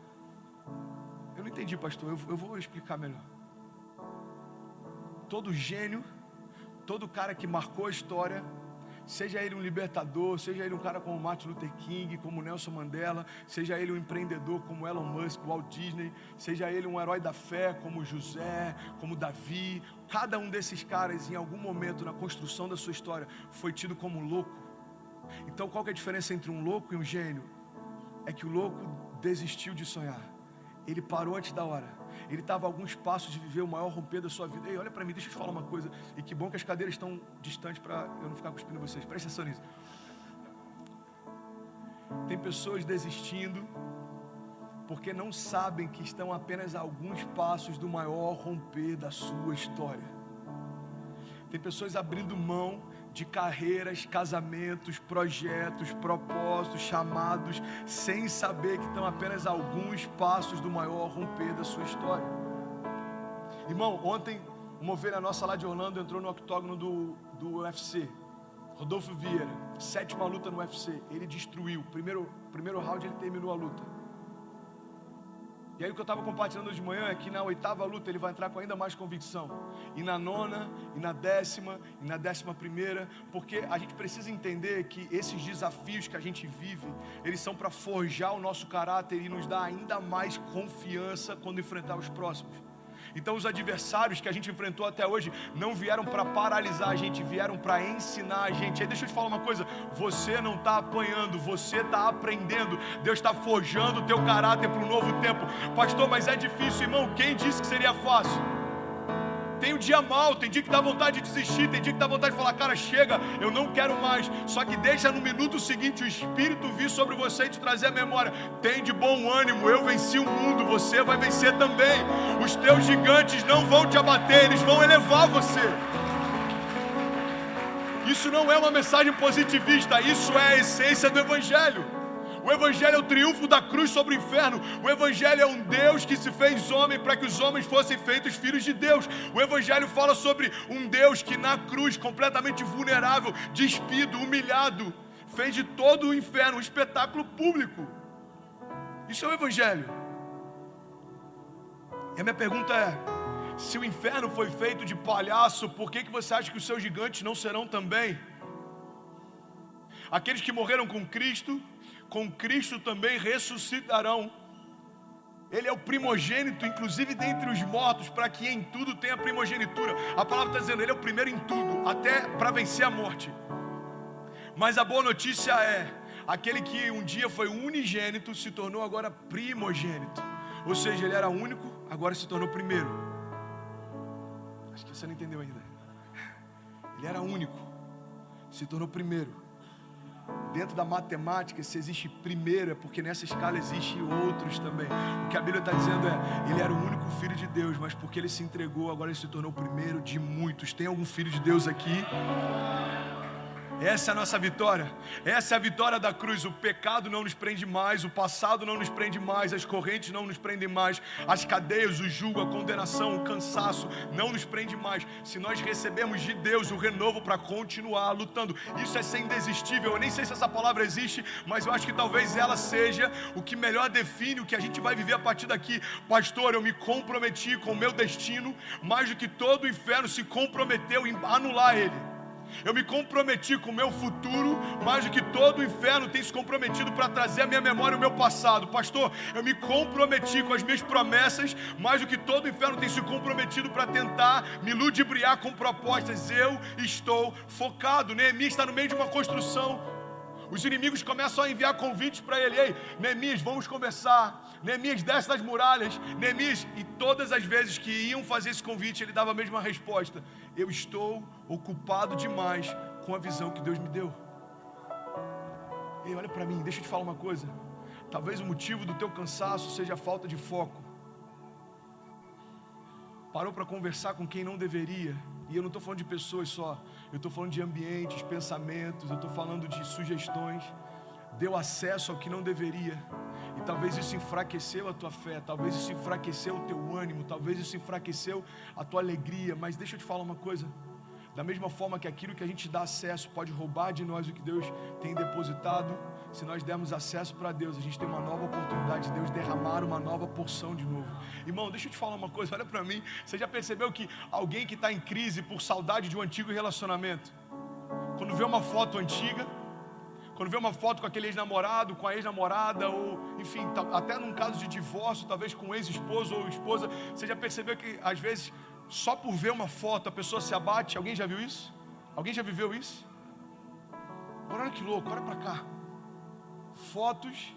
Eu não entendi, pastor. Eu vou explicar melhor. Todo gênio, todo cara que marcou a história, seja ele um libertador, seja ele um cara como Martin Luther King, como Nelson Mandela, seja ele um empreendedor como Elon Musk, Walt Disney, seja ele um herói da fé como José, como Davi, cada um desses caras em algum momento na construção da sua história foi tido como louco. Então qual que é a diferença entre um louco e um gênio? É que o louco desistiu de sonhar, ele parou antes da hora. Ele estava a alguns passos de viver o maior romper da sua vida. Ei, olha para mim, deixa eu te falar uma coisa. E que bom que as cadeiras estão distantes para eu não ficar cuspindo vocês. Presta atenção nisso. Tem pessoas desistindo porque não sabem que estão apenas a alguns passos do maior romper da sua história. Tem pessoas abrindo mão de carreiras, casamentos, projetos, propósitos, chamados, sem saber que estão apenas a alguns passos do maior romper da sua história. Irmão, ontem uma ovelha nossa lá de Orlando entrou no octógono do UFC. Rodolfo Vieira, 7ª luta no UFC, ele destruiu. Primeiro round ele terminou a luta. E aí o que eu estava compartilhando hoje de manhã é que na 8ª luta ele vai entrar com ainda mais convicção. E na 9ª, e na 10ª, e na 11ª, porque a gente precisa entender que esses desafios que a gente vive, eles são para forjar o nosso caráter e nos dar ainda mais confiança quando enfrentar os próximos. Então os adversários que a gente enfrentou até hoje não vieram para paralisar a gente, vieram para ensinar a gente. Aí deixa eu te falar uma coisa, você não está apanhando, você está aprendendo. Deus está forjando o teu caráter para um novo tempo. Pastor, mas é difícil, irmão, quem disse que seria fácil? Tem um dia mal, tem dia que dá vontade de desistir, tem dia que dá vontade de falar, cara, chega, eu não quero mais. Só que deixa no minuto seguinte o Espírito vir sobre você e te trazer a memória. Tem de bom ânimo, eu venci o mundo, você vai vencer também. Os teus gigantes não vão te abater, eles vão elevar você. Isso não é uma mensagem positivista, isso é a essência do Evangelho. O Evangelho é o triunfo da cruz sobre o inferno. O Evangelho é um Deus que se fez homem para que os homens fossem feitos filhos de Deus. O Evangelho fala sobre um Deus que na cruz, completamente vulnerável, despido, humilhado, fez de todo o inferno um espetáculo público. Isso é o Evangelho. E a minha pergunta é, se o inferno foi feito de palhaço, por que você acha que os seus gigantes não serão também? Aqueles que morreram com Cristo também ressuscitarão. Ele é o primogênito, inclusive dentre os mortos, para que em tudo tenha primogenitura. A palavra está dizendo, ele é o primeiro em tudo, até para vencer a morte. Mas a boa notícia é, aquele que um dia foi unigênito, se tornou agora primogênito. Ou seja, ele era único, agora se tornou primeiro. Acho que você não entendeu ainda. Ele era único, se tornou primeiro. Dentro da matemática, se existe primeiro, é porque nessa escala existem outros também. O que a Bíblia está dizendo é, ele era o único filho de Deus, mas porque ele se entregou, agora ele se tornou o primeiro de muitos. Tem algum filho de Deus aqui? Essa é a nossa vitória. Essa é a vitória da cruz. O pecado não nos prende mais, o passado não nos prende mais, as correntes não nos prendem mais, as cadeias, o jugo, a condenação, o cansaço não nos prende mais. Se nós recebemos de Deus o renovo para continuar lutando, isso é ser indesistível. Eu nem sei se essa palavra existe, mas eu acho que talvez ela seja o que melhor define o que a gente vai viver a partir daqui. Pastor, eu me comprometi com o meu destino mais do que todo o inferno se comprometeu em anular ele. Eu me comprometi com o meu futuro mais do que todo o inferno tem se comprometido para trazer à minha memória o meu passado. Pastor, eu me comprometi com as minhas promessas mais do que todo o inferno tem se comprometido para tentar me ludibriar com propostas. Eu estou focado. Neemias está no meio de uma construção. Os inimigos começam a enviar convites para ele. Ei, Neemias, vamos conversar. Neemias, desce das muralhas. Neemias, e todas as vezes que iam fazer esse convite, ele dava a mesma resposta: eu estou ocupado demais com a visão que Deus me deu. Ei, olha para mim, deixa eu te falar uma coisa. Talvez o motivo do teu cansaço seja a falta de foco. Parou para conversar com quem não deveria. E eu não estou falando de pessoas só, eu estou falando de ambientes, pensamentos, eu estou falando de sugestões. Deu acesso ao que não deveria. E talvez isso enfraqueceu a tua fé, talvez isso enfraqueceu o teu ânimo, talvez isso enfraqueceu a tua alegria. Mas deixa eu te falar uma coisa. Da mesma forma que aquilo que a gente dá acesso pode roubar de nós o que Deus tem depositado, se nós dermos acesso para Deus, a gente tem uma nova oportunidade de Deus derramar uma nova porção de novo. Irmão, deixa eu te falar uma coisa, olha para mim. Você já percebeu que alguém que está em crise por saudade de um antigo relacionamento, quando vê uma foto antiga, quando vê uma foto com aquele ex-namorado, com a ex-namorada, ou enfim, até num caso de divórcio, talvez com ex-esposo ou esposa, você já percebeu que às vezes só por ver uma foto a pessoa se abate? Alguém já viu isso? Alguém já viveu isso? Agora olha que louco, olha para cá. Fotos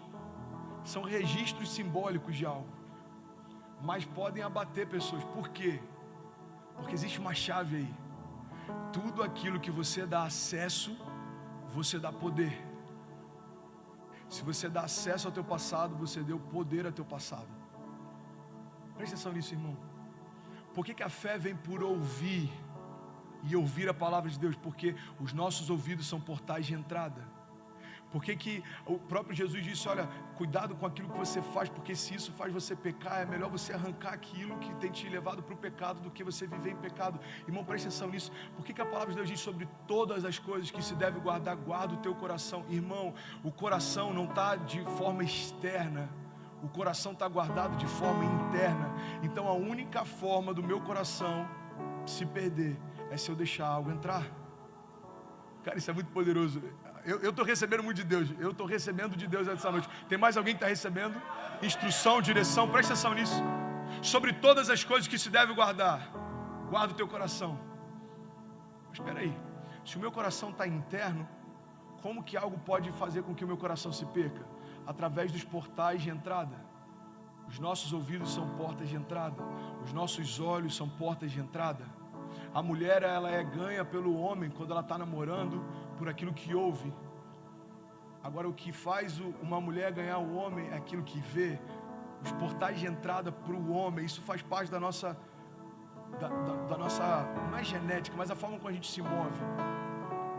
são registros simbólicos de algo, mas podem abater pessoas. Por quê? Porque existe uma chave aí. Tudo aquilo que você dá acesso, você dá poder. Se você dá acesso ao teu passado, você deu poder ao teu passado. Presta atenção nisso, irmão. Por que a fé vem por ouvir e ouvir a palavra de Deus? Porque os nossos ouvidos são portais de entrada. Por que o próprio Jesus disse: olha, cuidado com aquilo que você faz, porque se isso faz você pecar, é melhor você arrancar aquilo que tem te levado para o pecado do que você viver em pecado. Irmão, presta atenção nisso. Por que a palavra de Deus diz sobre todas as coisas que se deve guardar? Guarda o teu coração. Irmão, o coração não está de forma externa, o coração está guardado de forma interna. Então a única forma do meu coração se perder é se eu deixar algo entrar. Cara, isso é muito poderoso. Eu estou recebendo muito de Deus. Eu estou recebendo de Deus essa noite. Tem mais alguém que está recebendo? Instrução, direção, presta atenção nisso. Sobre todas as coisas que se deve guardar, guarda o teu coração. Mas espera aí, se o meu coração está interno, como que algo pode fazer com que o meu coração se perca? Através dos portais de entrada. Os nossos ouvidos são portas de entrada. Os nossos olhos são portas de entrada. A mulher, ela é ganha pelo homem quando ela está namorando, por aquilo que ouve. Agora, o que faz uma mulher ganhar o homem é aquilo que vê. Os portais de entrada para o homem, isso faz parte da nossa, da nossa, não é genética, mas a forma como a gente se move.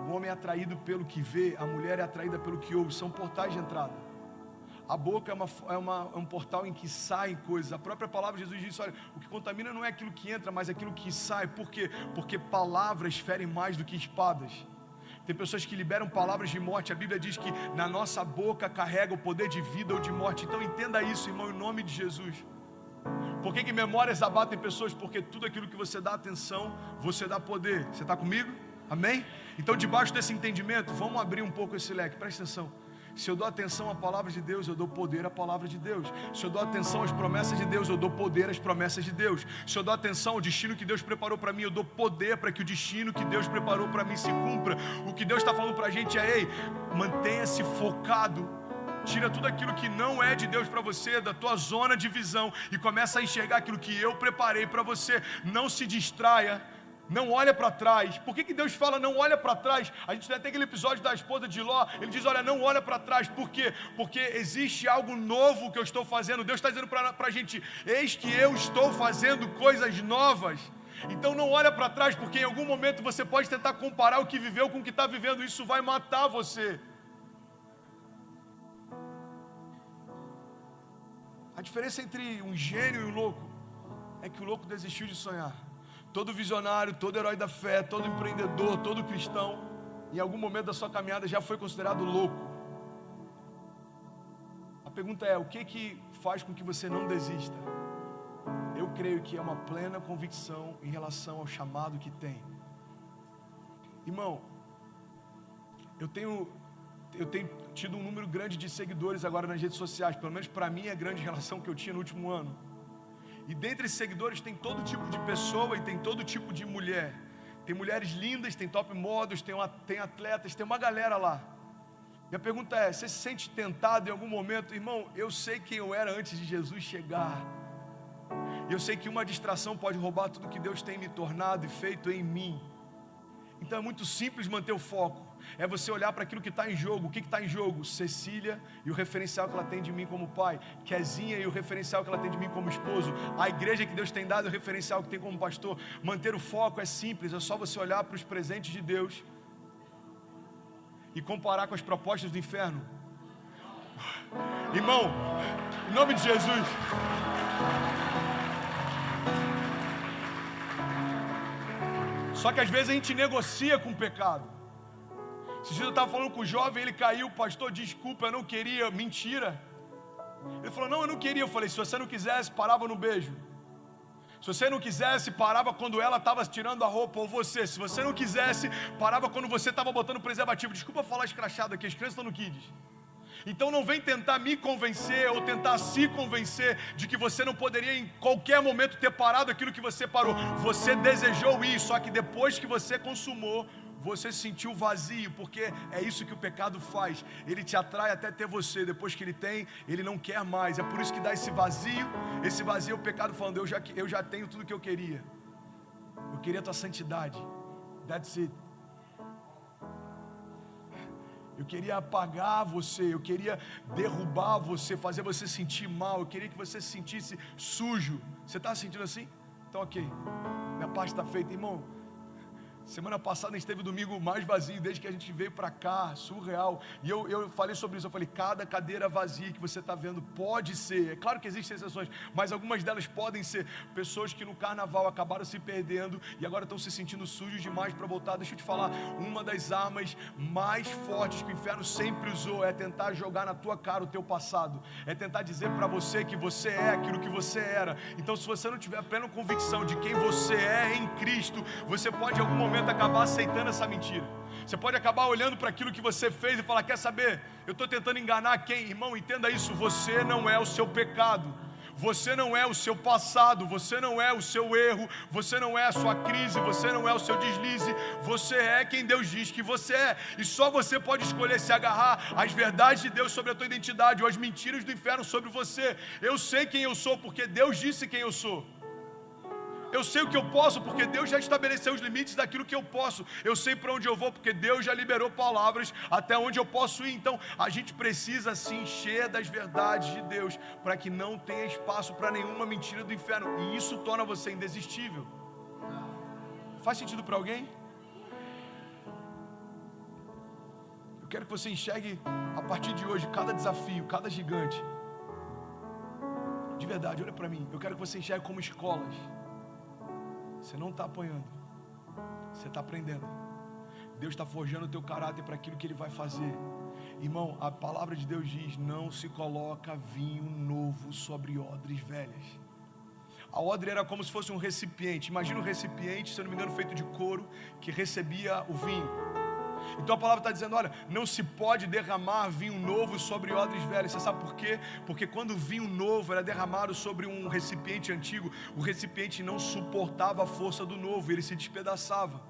O homem é atraído pelo que vê, a mulher é atraída pelo que ouve. São portais de entrada. A boca é um portal em que saem coisas. A própria palavra de Jesus diz: olha, o que contamina não é aquilo que entra, mas aquilo que sai. Por quê? Porque palavras ferem mais do que espadas. Tem pessoas que liberam palavras de morte. A Bíblia diz que na nossa boca carrega o poder de vida ou de morte. Então entenda isso, irmão, em nome de Jesus. Por que memórias abatem pessoas? Porque tudo aquilo que você dá atenção, você dá poder. Você está comigo? Amém? Então, debaixo desse entendimento, vamos abrir um pouco esse leque. Presta atenção. Se eu dou atenção à palavra de Deus, eu dou poder à palavra de Deus. Se eu dou atenção às promessas de Deus, eu dou poder às promessas de Deus. Se eu dou atenção ao destino que Deus preparou para mim, eu dou poder para que o destino que Deus preparou para mim se cumpra. O que Deus está falando para a gente é: ei, mantenha-se focado. Tira tudo aquilo que não é de Deus para você, da tua zona de visão, e começa a enxergar aquilo que eu preparei para você. Não se distraia. Não olha para trás. Por que Deus fala não olha para trás? A gente tem até aquele episódio da esposa de Ló. Ele diz: olha, não olha para trás. Por quê? Porque existe algo novo que eu estou fazendo. Deus está dizendo para a gente: eis que eu estou fazendo coisas novas. Então não olha para trás, porque em algum momento você pode tentar comparar o que viveu com o que está vivendo. Isso vai matar você. A diferença entre um gênio e um louco é que o louco desistiu de sonhar. Todo visionário, todo herói da fé, todo empreendedor, todo cristão, em algum momento da sua caminhada já foi considerado louco. A pergunta é: o que faz com que você não desista? Eu creio que é uma plena convicção em relação ao chamado que tem. Irmão, eu tenho tido um número grande de seguidores agora nas redes sociais. Pelo menos para mim é grande em relação ao que eu tinha no último ano. E dentre esses seguidores tem todo tipo de pessoa e tem todo tipo de mulher. Tem mulheres lindas, tem top models, tem atletas, tem uma galera lá. E a pergunta é, você se sente tentado em algum momento? Irmão, eu sei quem eu era antes de Jesus chegar. Eu sei que uma distração pode roubar tudo que Deus tem me tornado e feito em mim. Então é muito simples manter o foco. É você olhar para aquilo que está em jogo. O que está em jogo? Cecília e o referencial que ela tem de mim como pai. Kezinha e o referencial que ela tem de mim como esposo. A igreja que Deus tem dado e o referencial que tem como pastor. Manter o foco é simples. É só você olhar para os presentes de Deus e comparar com as propostas do inferno. Irmão, em nome de Jesus. Só que às vezes a gente negocia com o pecado. Esses dias eu estava falando com o jovem, ele caiu, pastor, desculpa, eu não queria, mentira. Ele falou, não, eu não queria. Eu falei, se você não quisesse, parava no beijo. Se você não quisesse, parava quando ela estava tirando a roupa, ou você. Se você não quisesse, parava quando você estava botando preservativo. Desculpa falar escrachado aqui, as crianças estão no Kids. Então não vem tentar me convencer ou tentar se convencer de que você não poderia em qualquer momento ter parado aquilo que você parou. Você desejou ir, só que depois que você consumou, você se sentiu vazio, porque é isso que o pecado faz. Ele te atrai até ter você, depois que ele tem, ele não quer mais. É por isso que dá esse vazio é o pecado falando, eu já tenho tudo que eu queria a tua santidade, that's it. Eu queria apagar você, eu queria derrubar você, fazer você sentir mal, eu queria que você se sentisse sujo. Você está se sentindo assim? Então ok, minha parte está feita, irmão. Semana passada a gente teve o domingo mais vazio desde que a gente veio para cá, surreal. E eu falei sobre isso, eu falei, cada cadeira vazia que você está vendo pode ser, é claro que existem exceções, mas algumas delas podem ser pessoas que no carnaval acabaram se perdendo e agora estão se sentindo sujos demais para voltar. Deixa eu te falar, uma das armas mais fortes que o inferno sempre usou é tentar jogar na tua cara o teu passado, é tentar dizer para você que você é aquilo que você era. Então se você não tiver a plena convicção de quem você é em Cristo, você pode em algum momento acabar aceitando essa mentira. Você pode acabar olhando para aquilo que você fez e falar, quer saber, eu estou tentando enganar quem? Irmão, entenda isso, você não é o seu pecado, você não é o seu passado, você não é o seu erro, você não é a sua crise, você não é o seu deslize, você é quem Deus diz que você é, e só você pode escolher se agarrar às verdades de Deus sobre a tua identidade ou às mentiras do inferno sobre você. Eu sei quem eu sou porque Deus disse quem eu sou. Eu sei o que eu posso porque Deus já estabeleceu os limites daquilo que eu posso. Eu sei para onde eu vou porque Deus já liberou palavras até onde eu posso ir. Então a gente precisa se encher das verdades de Deus para que não tenha espaço para nenhuma mentira do inferno. E isso torna você indesistível. Faz sentido para alguém? Eu quero que você enxergue a partir de hoje cada desafio, cada gigante. De verdade, olha para mim. Eu quero que você enxergue como escolas. Você não está apanhando, você está aprendendo. Deus está forjando o teu caráter para aquilo que Ele vai fazer. Irmão, a palavra de Deus diz, não se coloca vinho novo sobre odres velhas. A odre era como se fosse um recipiente. Imagina um recipiente, se eu não me engano, feito de couro, que recebia o vinho. Então a palavra está dizendo, olha, não se pode derramar vinho novo sobre odres velhas. Você sabe por quê? Porque quando o vinho novo era derramado sobre um recipiente antigo, o recipiente não suportava a força do novo, ele se despedaçava.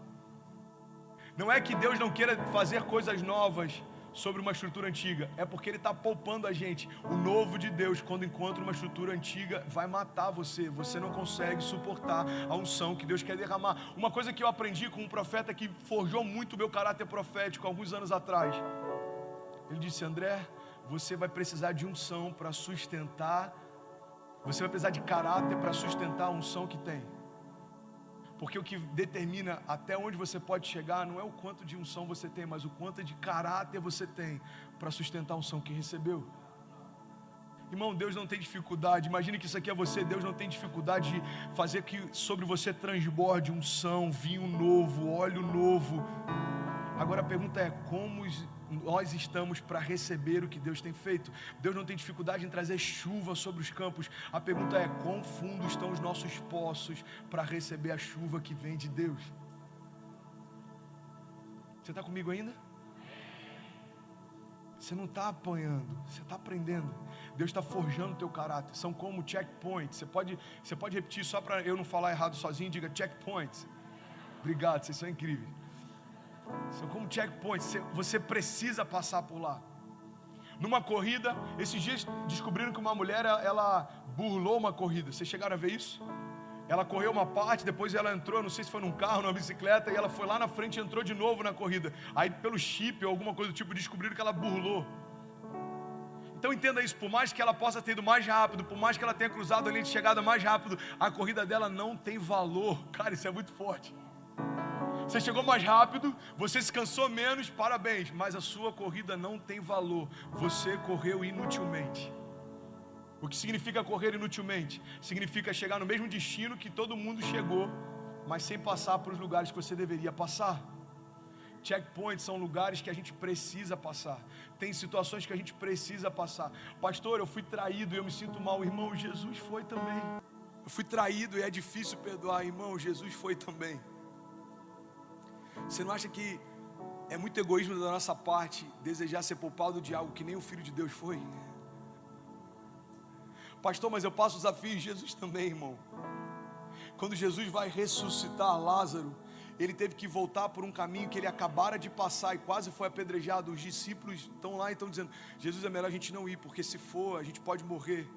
Não é que Deus não queira fazer coisas novas sobre uma estrutura antiga, é porque Ele está poupando a gente. O novo de Deus, quando encontra uma estrutura antiga, vai matar você. Você não consegue suportar a unção que Deus quer derramar. Uma coisa que eu aprendi com um profeta que forjou muito o meu caráter profético alguns anos atrás. Ele disse, André, você vai precisar de unção para sustentar, você vai precisar de caráter para sustentar a unção que tem. Porque o que determina até onde você pode chegar não é o quanto de unção você tem, mas o quanto de caráter você tem para sustentar a unção que recebeu. Irmão, Deus não tem dificuldade, imagine que isso aqui é você, Deus não tem dificuldade de fazer que sobre você transborde unção, vinho novo, óleo novo. Agora a pergunta é, como nós estamos para receber o que Deus tem feito? Deus não tem dificuldade em trazer chuva sobre os campos. A pergunta é, quão fundo estão os nossos poços para receber a chuva que vem de Deus? Você está comigo ainda? Você não está apanhando, você está aprendendo. Deus está forjando o teu caráter. São como checkpoints. Você pode repetir só para eu não falar errado sozinho, diga checkpoints. Obrigado, vocês são incríveis. São como checkpoints, você precisa passar por lá. numa corrida. Esses dias descobriram que uma mulher, ela burlou uma corrida. Vocês chegaram a ver isso? Ela correu uma parte, depois ela entrou, não sei se foi num carro, numa bicicleta, e ela foi lá na frente e entrou de novo na corrida. Aí pelo chip ou alguma coisa do tipo, descobriram que ela burlou. Então entenda isso, por mais que ela possa ter ido mais rápido, por mais que ela tenha cruzado a linha de chegada mais rápido, a corrida dela não tem valor. Cara, isso é muito forte. Você chegou mais rápido, você se cansou menos, parabéns, mas a sua corrida não tem valor. Você correu inutilmente. O que significa correr inutilmente? Significa chegar no mesmo destino que todo mundo chegou, mas sem passar por os lugares que você deveria passar. Checkpoints são lugares que a gente precisa passar. Tem situações que a gente precisa passar. Pastor, eu fui traído e eu me sinto mal. Irmão, Jesus foi também. Eu fui traído e é difícil perdoar. Irmão, Jesus foi também. Você não acha que é muito egoísmo da nossa parte desejar ser poupado de algo que nem o Filho de Deus foi? Pastor, mas eu passo os desafios. Jesus também, irmão. Quando Jesus vai ressuscitar Lázaro, ele teve que voltar por um caminho que ele acabara de passar e quase foi apedrejado. Os discípulos estão lá e estão dizendo: Jesus, é melhor a gente não ir, porque se for, a gente pode morrer.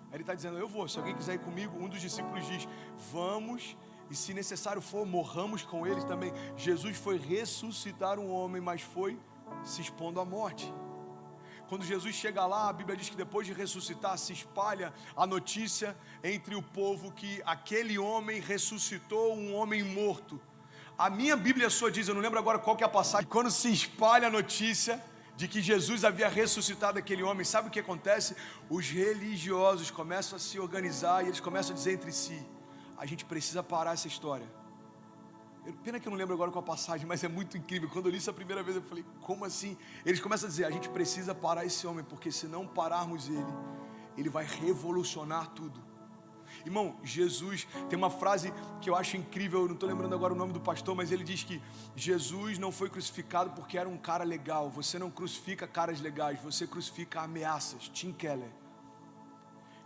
Aí ele está dizendo: eu vou, se alguém quiser ir comigo. Um dos discípulos diz: vamos, e se necessário for, morramos com eles também. Jesus foi ressuscitar um homem, mas foi se expondo à morte. Quando Jesus chega lá, a Bíblia diz que depois de ressuscitar, se espalha a notícia entre o povo que aquele homem ressuscitou um homem morto. A minha Bíblia só diz, eu não lembro agora qual que é a passagem, quando se espalha a notícia de que Jesus havia ressuscitado aquele homem, sabe o que acontece? Os religiosos começam a se organizar e eles começam a dizer entre si: a gente precisa parar essa história. Pena que eu não lembro agora qual a passagem, mas é muito incrível. Quando eu li isso a primeira vez, eu falei: como assim? Eles começam a dizer: a gente precisa parar esse homem, porque se não pararmos ele vai revolucionar tudo. Irmão, Jesus, tem uma frase que eu acho incrível, eu não estou lembrando agora o nome do pastor, mas ele diz que Jesus não foi crucificado porque era um cara legal. Você não crucifica caras legais, você crucifica ameaças. Tim Keller.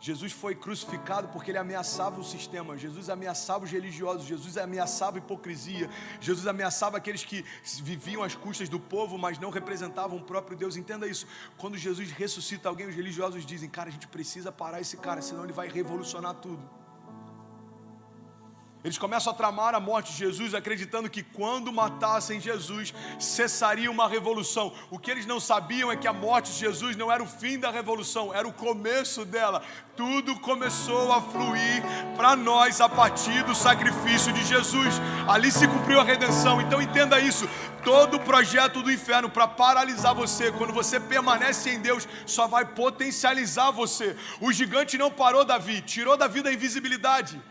Jesus foi crucificado porque ele ameaçava o sistema. Jesus ameaçava os religiosos. Jesus ameaçava a hipocrisia. Jesus ameaçava aqueles que viviam às custas do povo, mas não representavam o próprio Deus. Entenda isso. Quando Jesus ressuscita alguém, os religiosos dizem: cara, a gente precisa parar esse cara, senão ele vai revolucionar tudo. Eles começam a tramar a morte de Jesus, acreditando que quando matassem Jesus, cessaria uma revolução. O que eles não sabiam é que a morte de Jesus não era o fim da revolução, era o começo dela. Tudo começou a fluir para nós a partir do sacrifício de Jesus. Ali se cumpriu a redenção. Então entenda isso. Todo o projeto do inferno para paralisar você, quando você permanece em Deus, só vai potencializar você. O gigante não parou Davi, tirou Davi da invisibilidade.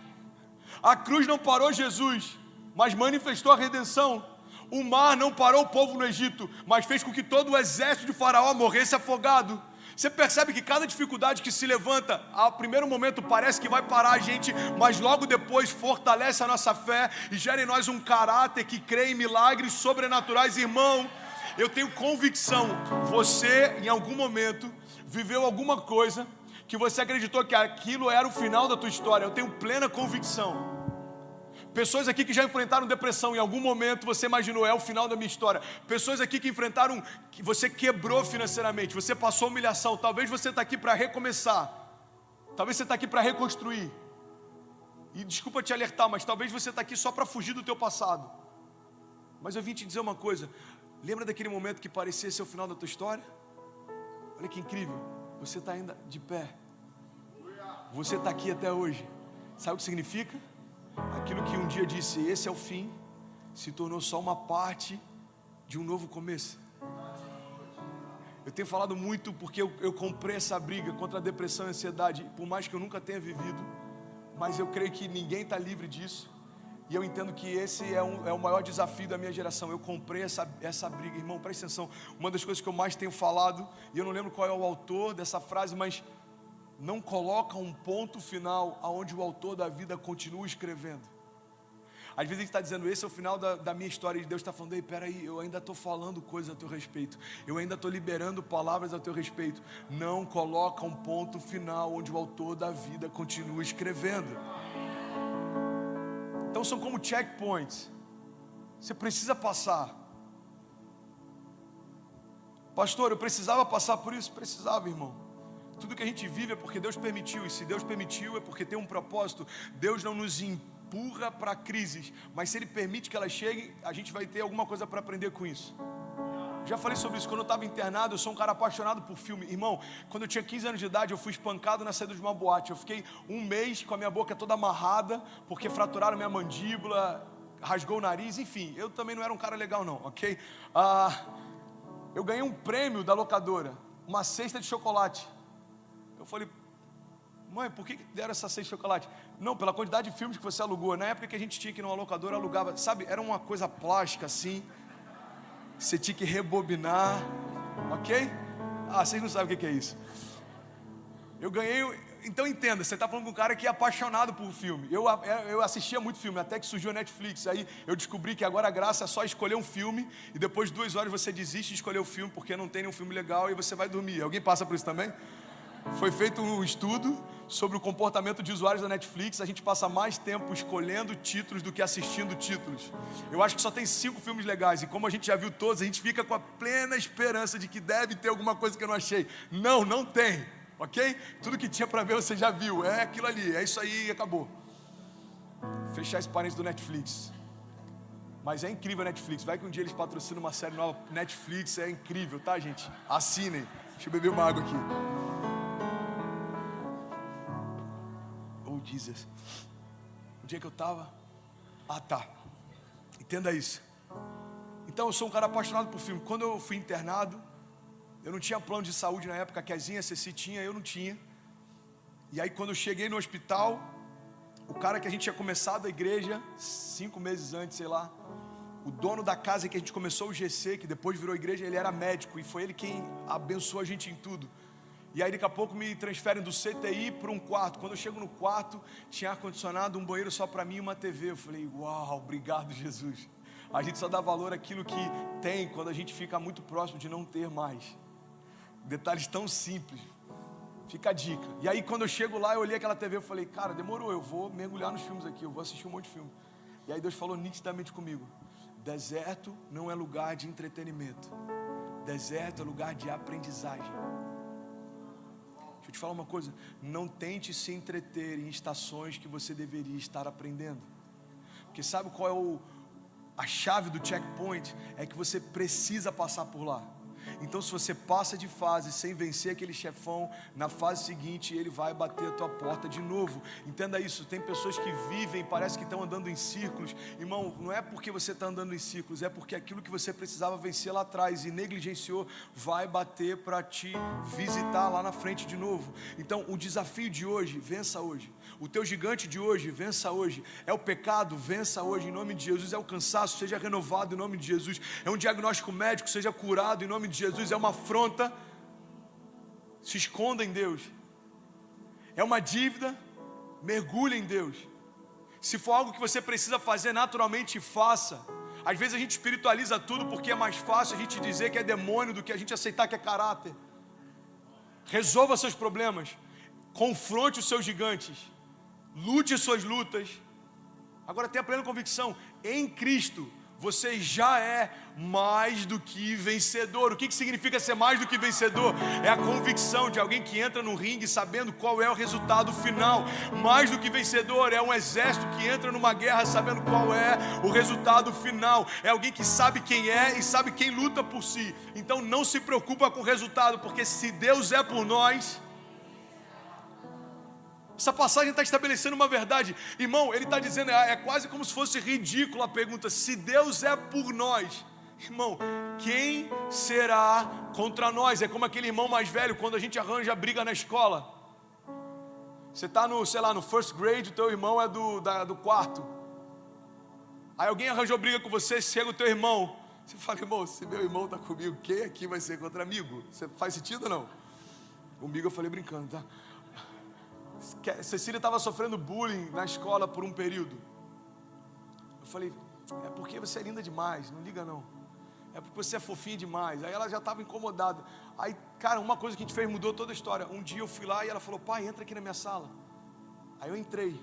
A cruz não parou Jesus, mas manifestou a redenção. O mar não parou o povo no Egito, mas fez com que todo o exército de Faraó morresse afogado. Você percebe que cada dificuldade que se levanta, ao primeiro momento parece que vai parar a gente, mas logo depois fortalece a nossa fé e gera em nós um caráter que crê em milagres sobrenaturais. Irmão, eu tenho convicção, você em algum momento viveu alguma coisa que você acreditou que aquilo era o final da tua história. Eu tenho plena convicção. Pessoas aqui que já enfrentaram depressão, em algum momento você imaginou: é o final da minha história. Pessoas aqui que enfrentaram, que você quebrou financeiramente, você passou humilhação. Talvez você está aqui para recomeçar. Talvez você está aqui para reconstruir. E desculpa te alertar, mas talvez você está aqui só para fugir do teu passado. Mas eu vim te dizer uma coisa. Lembra daquele momento que parecia ser o final da tua história? Olha que incrível. Você está ainda de pé. Você está aqui até hoje. Sabe o que significa? Aquilo que um dia disse: esse é o fim, se tornou só uma parte de um novo começo. Eu tenho falado muito porque eu comprei essa briga contra a depressão e a ansiedade, por mais que eu nunca tenha vivido, mas eu creio que ninguém está livre disso. E eu entendo que esse é o maior desafio da minha geração. Eu comprei essa briga. Irmão, presta atenção. Uma das coisas que eu mais tenho falado, e eu não lembro qual é o autor dessa frase, mas não coloca um ponto final aonde o autor da vida continua escrevendo. Às vezes a gente está dizendo: esse é o final da minha história, e Deus está falando: ei, peraí, eu ainda estou falando coisas a teu respeito, eu ainda estou liberando palavras a teu respeito. Não coloca um ponto final onde o autor da vida continua escrevendo. Então são como checkpoints. Você precisa passar. Pastor, eu precisava passar por isso? Precisava, irmão. Tudo que a gente vive é porque Deus permitiu, e se Deus permitiu é porque tem um propósito. Deus não nos empurra para crises, mas se Ele permite que elas cheguem, a gente vai ter alguma coisa para aprender com isso. Já falei sobre isso, quando eu estava internado, eu sou um cara apaixonado por filme. Irmão, quando eu tinha 15 anos de idade, eu fui espancado na saída de uma boate. Eu fiquei um mês com a minha boca toda amarrada, porque fraturaram minha mandíbula, rasgou o nariz, enfim. Eu também não era um cara legal não, ok? Eu ganhei um prêmio da locadora, uma cesta de chocolate. Eu falei, mãe, por que deram essa cesta de chocolate? Não, pela quantidade de filmes que você alugou. Na época que a gente tinha que ir numa locadora, alugava, sabe, era uma coisa plástica assim, você tinha que rebobinar, ok? Vocês não sabem o que é isso. Eu ganhei, então entenda, você está falando com um cara que é apaixonado por filme. Eu assistia muito filme, até que surgiu a Netflix. Aí eu descobri que agora a graça é só escolher um filme, e depois de 2 horas você desiste de escolher o filme, porque não tem nenhum filme legal, e você vai dormir. Alguém passa por isso também? Foi feito um estudo sobre o comportamento de usuários da Netflix. A gente passa mais tempo escolhendo títulos do que assistindo títulos. Eu acho que só tem 5 filmes legais, e como a gente já viu todos, a gente fica com a plena esperança de que deve ter alguma coisa que eu não achei. Não tem, ok? Tudo que tinha para ver você já viu, é aquilo ali, é isso aí e acabou. Fechar esse parênteses do Netflix. Mas é incrível a Netflix, vai que um dia eles patrocinam uma série nova. Netflix é incrível, tá, gente? Assinem. Deixa eu beber uma água aqui. Jesus. O dia que eu estava, entenda isso. Então eu sou um cara apaixonado por filme. Quando eu fui internado, eu não tinha plano de saúde na época. A Kezinha, a Ceci tinha, eu não tinha. E aí quando eu cheguei no hospital, o cara que a gente tinha começado a igreja 5 meses antes, sei lá, o dono da casa que a gente começou o GC, que depois virou igreja, ele era médico, e foi ele quem abençoou a gente em tudo. E aí daqui a pouco me transferem do CTI para um quarto. Quando eu chego no quarto, tinha ar-condicionado, um banheiro só para mim e uma TV. Eu falei, uau, obrigado Jesus. A gente só dá valor àquilo que tem quando a gente fica muito próximo de não ter mais. Detalhes tão simples. Fica a dica. E aí quando eu chego lá, eu olhei aquela TV, eu falei, cara, demorou, eu vou mergulhar nos filmes aqui, eu vou assistir um monte de filme. E aí Deus falou nitidamente comigo, deserto não é lugar de entretenimento. Deserto é lugar de aprendizagem. Deixa eu te falar uma coisa, não tente se entreter em estações que você deveria estar aprendendo. Porque sabe qual é a chave do checkpoint? É que você precisa passar por lá. Então se você passa de fase sem vencer aquele chefão, na fase seguinte ele vai bater a tua porta de novo. Entenda isso, tem pessoas que vivem, parece que estão andando em círculos. Irmão, não é porque você está andando em círculos, é porque aquilo que você precisava vencer lá atrás e negligenciou, vai bater para te visitar lá na frente de novo. Então o desafio de hoje, vença hoje. O teu gigante de hoje, vença hoje. É o pecado, vença hoje em nome de Jesus. É o cansaço, seja renovado em nome de Jesus. É um diagnóstico médico, seja curado em nome de Jesus. É uma afronta, se esconda em Deus. É uma dívida, mergulhe em Deus. Se for algo que você precisa fazer naturalmente, faça. Às vezes a gente espiritualiza tudo porque é mais fácil a gente dizer que é demônio do que a gente aceitar que é caráter. Resolva seus problemas, confronte os seus gigantes, lute suas lutas. Agora tenha plena convicção, em Cristo você já é mais do que vencedor. O que significa ser mais do que vencedor? É a convicção de alguém que entra no ringue sabendo qual é o resultado final. Mais do que vencedor é um exército que entra numa guerra sabendo qual é o resultado final. É alguém que sabe quem é e sabe quem luta por si. Então não se preocupa com o resultado, porque se Deus é por nós... Essa passagem está estabelecendo uma verdade. Irmão, ele está dizendo, é quase como se fosse ridícula a pergunta. Se Deus é por nós, irmão, quem será contra nós? É como aquele irmão mais velho, quando a gente arranja briga na escola. Você está no, sei lá, no first grade, o teu irmão é do quarto. Aí alguém arranjou briga com você, chega o teu irmão. Você fala, irmão, se meu irmão está comigo, quem aqui vai ser contra amigo? Você faz sentido ou não? Comigo eu falei brincando, tá? Cecília estava sofrendo bullying na escola por um período. Eu falei, é porque você é linda demais, não liga não. É porque você é fofinha demais. Aí ela já estava incomodada. Aí, cara, uma coisa que a gente fez mudou toda a história. Um dia eu fui lá e ela falou, pai, entra aqui na minha sala. Aí eu entrei.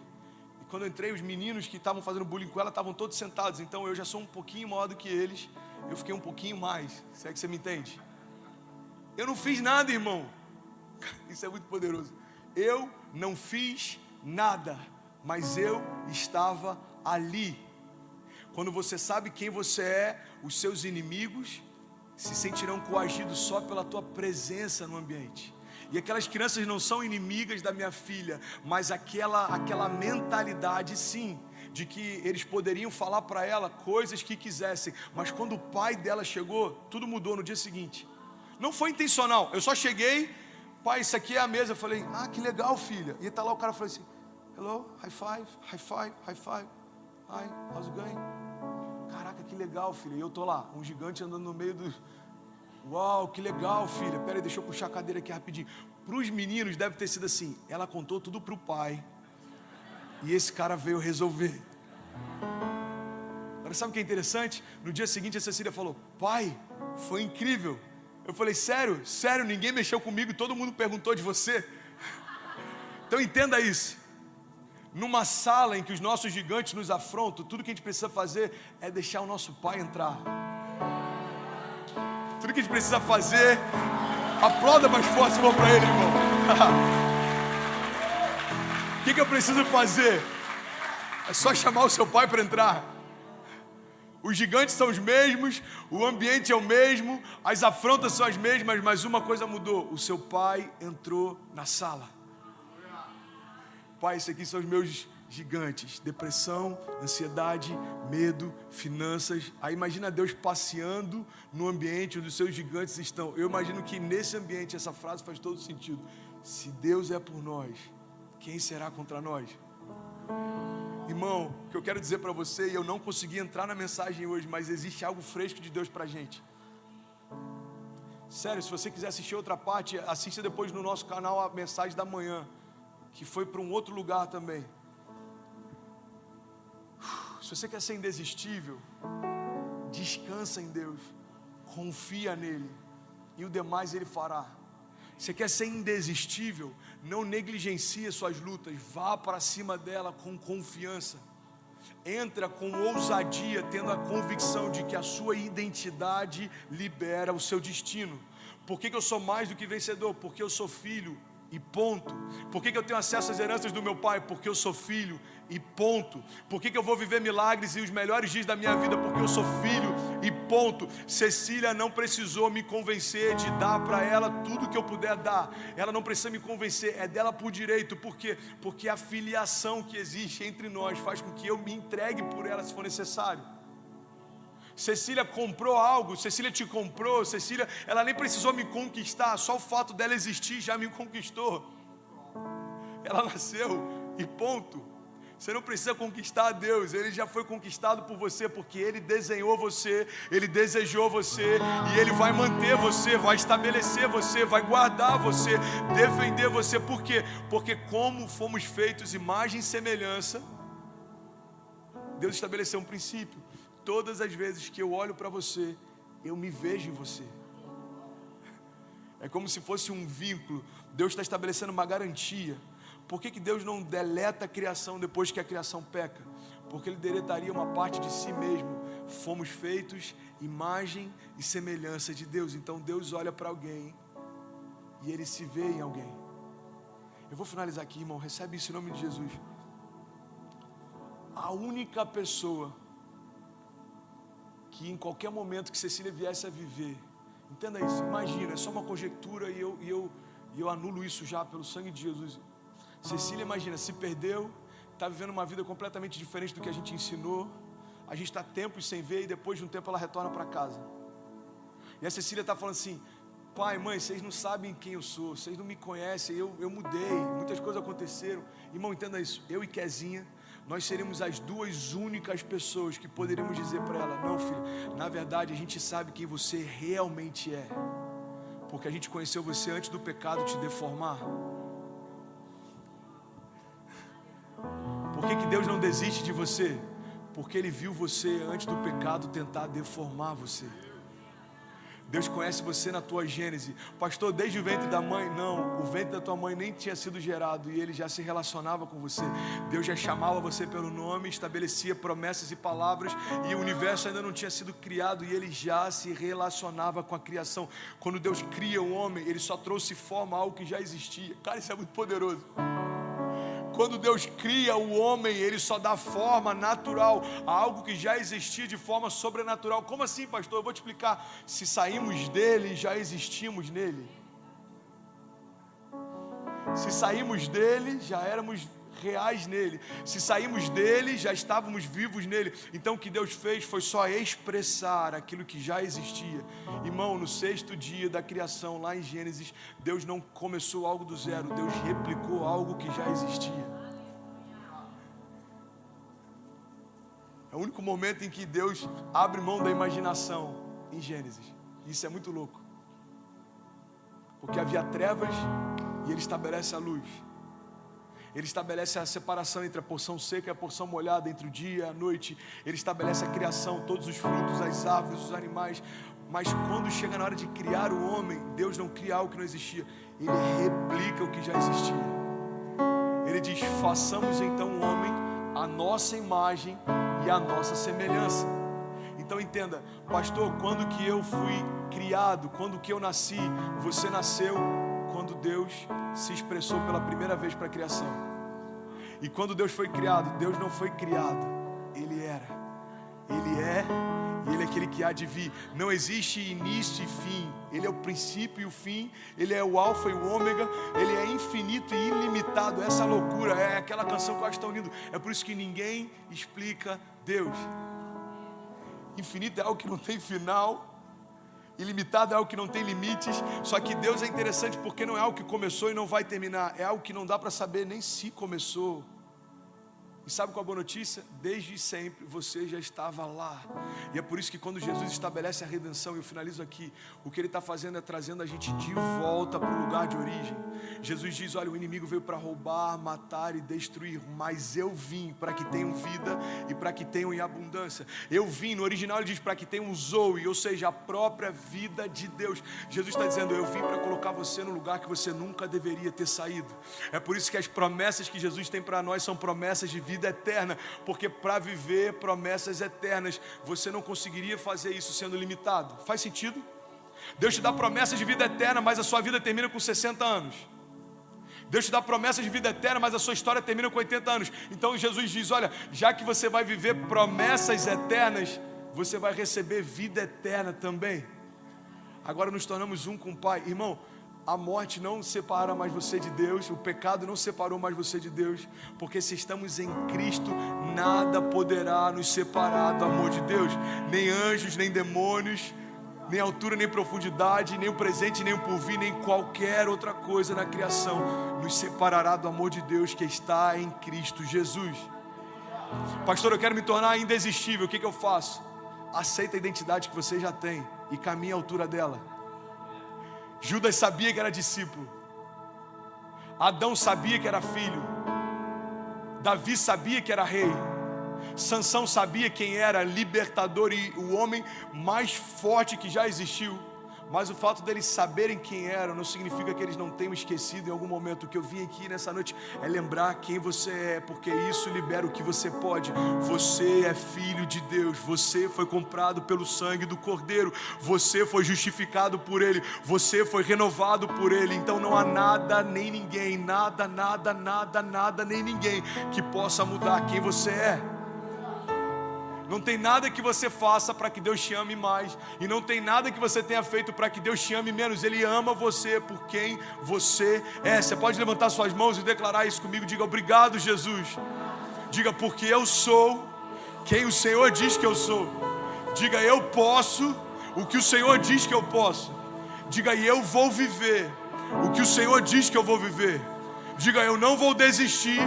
E quando eu entrei, os meninos que estavam fazendo bullying com ela estavam todos sentados. Então eu já sou um pouquinho maior do que eles. Eu fiquei um pouquinho mais. Se é que você me entende? Eu não fiz nada, irmão. Isso é muito poderoso. Eu não fiz nada, mas eu estava ali. Quando você sabe quem você é, os seus inimigos se sentirão coagidos só pela tua presença no ambiente. E aquelas crianças não são inimigas da minha filha, mas aquela mentalidade, sim, de que eles poderiam falar para ela coisas que quisessem, mas quando o pai dela chegou, tudo mudou no dia seguinte. Não foi intencional, eu só cheguei, pai, isso aqui é a mesa. Eu falei, que legal, filha. E tá lá o cara falou assim, hello, high five, high five, high five. Hi, how's it going? Caraca, que legal, filha. E eu tô lá, um gigante andando no meio do... Uau, que legal, filha. Pera aí, deixa eu puxar a cadeira aqui rapidinho. Para os meninos deve ter sido assim, ela contou tudo pro pai e esse cara veio resolver. Agora sabe o que é interessante? No dia seguinte a Cecília falou, pai, foi incrível. Eu falei, sério? Sério, ninguém mexeu comigo, todo mundo perguntou de você. Então entenda isso. Numa sala em que os nossos gigantes nos afrontam, tudo que a gente precisa fazer é deixar o nosso pai entrar. Tudo que a gente precisa fazer, aplauda mais forte se for para ele, irmão. O que eu preciso fazer? É só chamar o seu pai para entrar. Os gigantes são os mesmos, o ambiente é o mesmo, as afrontas são as mesmas, mas uma coisa mudou: o seu pai entrou na sala. Pai, esses aqui são os meus gigantes: depressão, ansiedade, medo, finanças. Aí imagina Deus passeando no ambiente onde os seus gigantes estão. Eu imagino que nesse ambiente essa frase faz todo sentido. Se Deus é por nós, quem será contra nós? Irmão, o que eu quero dizer para você, e eu não consegui entrar na mensagem hoje, mas existe algo fresco de Deus para a gente. Sério, se você quiser assistir outra parte, assista depois no nosso canal a mensagem da manhã, que foi para um outro lugar também. Se você quer ser indesistível, descansa em Deus, confia nele, e o demais ele fará. Você quer ser indesistível, não negligencie suas lutas, vá para cima dela com confiança. Entra com ousadia, tendo a convicção de que a sua identidade libera o seu destino. Por que eu sou mais do que vencedor? Porque eu sou filho e ponto. Por que eu tenho acesso às heranças do meu pai? Porque eu sou filho e ponto. Por que eu vou viver milagres e os melhores dias da minha vida? Porque eu sou filho e ponto. Cecília não precisou me convencer de dar para ela tudo que eu puder dar. Ela não precisa me convencer, é dela por direito. Por quê? Porque a filiação que existe entre nós faz com que eu me entregue por ela se for necessário. Cecília comprou algo, Cecília te comprou, Cecília, ela nem precisou me conquistar, só o fato dela existir já me conquistou. Ela nasceu e ponto. Você não precisa conquistar a Deus, Ele já foi conquistado por você, porque Ele desenhou você, Ele desejou você, e Ele vai manter você, vai estabelecer você, vai guardar você, defender você. Por quê? Porque como fomos feitos imagem e semelhança, Deus estabeleceu um princípio. Todas as vezes que eu olho para você, eu me vejo em você. É como se fosse um vínculo. Deus está estabelecendo uma garantia. Por que Deus não deleta a criação depois que a criação peca? Porque Ele deletaria uma parte de si mesmo. Fomos feitos imagem e semelhança de Deus. Então Deus olha para alguém e Ele se vê em alguém. Eu vou finalizar aqui, irmão. Recebe isso em nome de Jesus. A única pessoa que em qualquer momento que Cecília viesse a viver, entenda isso, imagina, é só uma conjectura e eu anulo isso já pelo sangue de Jesus. Cecília, imagina, se perdeu, está vivendo uma vida completamente diferente do que a gente ensinou, a gente está tempos sem ver e depois de um tempo ela retorna para casa. E a Cecília está falando assim: pai, mãe, vocês não sabem quem eu sou, vocês não me conhecem, eu mudei, muitas coisas aconteceram. Irmão, entenda isso, eu e Kezinha, nós seríamos as duas únicas pessoas que poderíamos dizer para ela: não, filho, na verdade a gente sabe quem você realmente é, porque a gente conheceu você antes do pecado te deformar. Por que Deus não desiste de você? Porque Ele viu você antes do pecado tentar deformar você. Deus conhece você na tua gênese. Pastor, desde o ventre da mãe? Não, o ventre da tua mãe nem tinha sido gerado e Ele já se relacionava com você. Deus já chamava você pelo nome, estabelecia promessas e palavras, e o universo ainda não tinha sido criado e Ele já se relacionava com a criação. Quando Deus cria o homem, Ele só trouxe forma a algo que já existia. Cara, isso é muito poderoso. Quando Deus cria o homem, Ele só dá forma natural a algo que já existia de forma sobrenatural. Como assim, pastor? Eu vou te explicar. Se saímos dele, já existimos nele. Se saímos dele, já éramos reais nele. Se saímos dele, já estávamos vivos nele. Então o que Deus fez foi só expressar aquilo que já existia. Irmão, no 6º dia da criação, lá em Gênesis, Deus não começou algo do zero, Deus replicou algo que já existia. É o único momento em que Deus abre mão da imaginação, em Gênesis. Isso é muito louco, porque havia trevas e Ele estabelece a luz. Ele estabelece a separação entre a porção seca e a porção molhada, entre o dia e a noite. Ele estabelece a criação, todos os frutos, as árvores, os animais. Mas quando chega na hora de criar o homem, Deus não cria algo que não existia. Ele replica o que já existia. Ele diz: façamos então o homem a nossa imagem e a nossa semelhança. Então entenda, pastor, quando que eu fui criado, quando que eu nasci? Você nasceu quando Deus se expressou pela primeira vez para a criação. E quando Deus foi criado, Deus não foi criado, Ele era. Ele é, e Ele é aquele que há de vir. Não existe início e fim. Ele é o princípio e o fim. Ele é o alfa e o ômega. Ele é infinito e ilimitado. Essa loucura, é aquela canção que eu acho tão lindo. É por isso que ninguém explica Deus. Infinito é algo que não tem final. Ilimitado é algo que não tem limites. Só que Deus é interessante porque não é algo que começou e não vai terminar. É algo que não dá para saber nem se começou. E sabe qual a boa notícia? Desde sempre você já estava lá. E é por isso que quando Jesus estabelece a redenção, e eu finalizo aqui, o que Ele está fazendo é trazendo a gente de volta para o lugar de origem. Jesus diz: olha, o inimigo veio para roubar, matar e destruir, mas eu vim para que tenham vida e para que tenham em abundância. Eu vim, no original ele diz, para que tenham zoe, ou seja, a própria vida de Deus. Jesus está dizendo: eu vim para colocar você no lugar que você nunca deveria ter saído. É por isso que as promessas que Jesus tem para nós são promessas de vida eterna, porque para viver promessas eternas, você não conseguiria fazer isso sendo limitado. Faz sentido? Deus te dá promessas de vida eterna, mas a sua vida termina com 60 anos. Deus te dá promessas de vida eterna, mas a sua história termina com 80 anos. Então Jesus diz: olha, já que você vai viver promessas eternas, você vai receber vida eterna também. Agora nos tornamos um com o Pai. Irmão, a morte não separa mais você de Deus, o pecado não separou mais você de Deus, porque se estamos em Cristo, nada poderá nos separar do amor de Deus, nem anjos, nem demônios, nem altura, nem profundidade, nem o presente, nem o porvir, nem qualquer outra coisa na criação nos separará do amor de Deus que está em Cristo Jesus. Pastor, eu quero me tornar indesistível, o que eu faço? Aceita a identidade que você já tem e caminhe à altura dela. Judas sabia que era discípulo. Adão sabia que era filho. Davi sabia que era rei. Sansão sabia quem era libertador e o homem mais forte que já existiu. Mas o fato deles saberem quem eram não significa que eles não tenham esquecido em algum momento. O que eu vim aqui nessa noite é lembrar quem você é, porque isso libera o que você pode. Você é filho de Deus, você foi comprado pelo sangue do Cordeiro, você foi justificado por Ele, você foi renovado por Ele. Então não há nada nem ninguém, nada nem ninguém que possa mudar quem você é. Não tem nada que você faça para que Deus te ame mais, e não tem nada que você tenha feito para que Deus te ame menos. Ele ama você por quem você é. Você pode levantar suas mãos e declarar isso comigo. Diga: obrigado, Jesus. Diga: porque eu sou quem o Senhor diz que eu sou. Diga: eu posso o que o Senhor diz que eu posso. Diga: e eu vou viver o que o Senhor diz que eu vou viver. Diga: eu não vou desistir,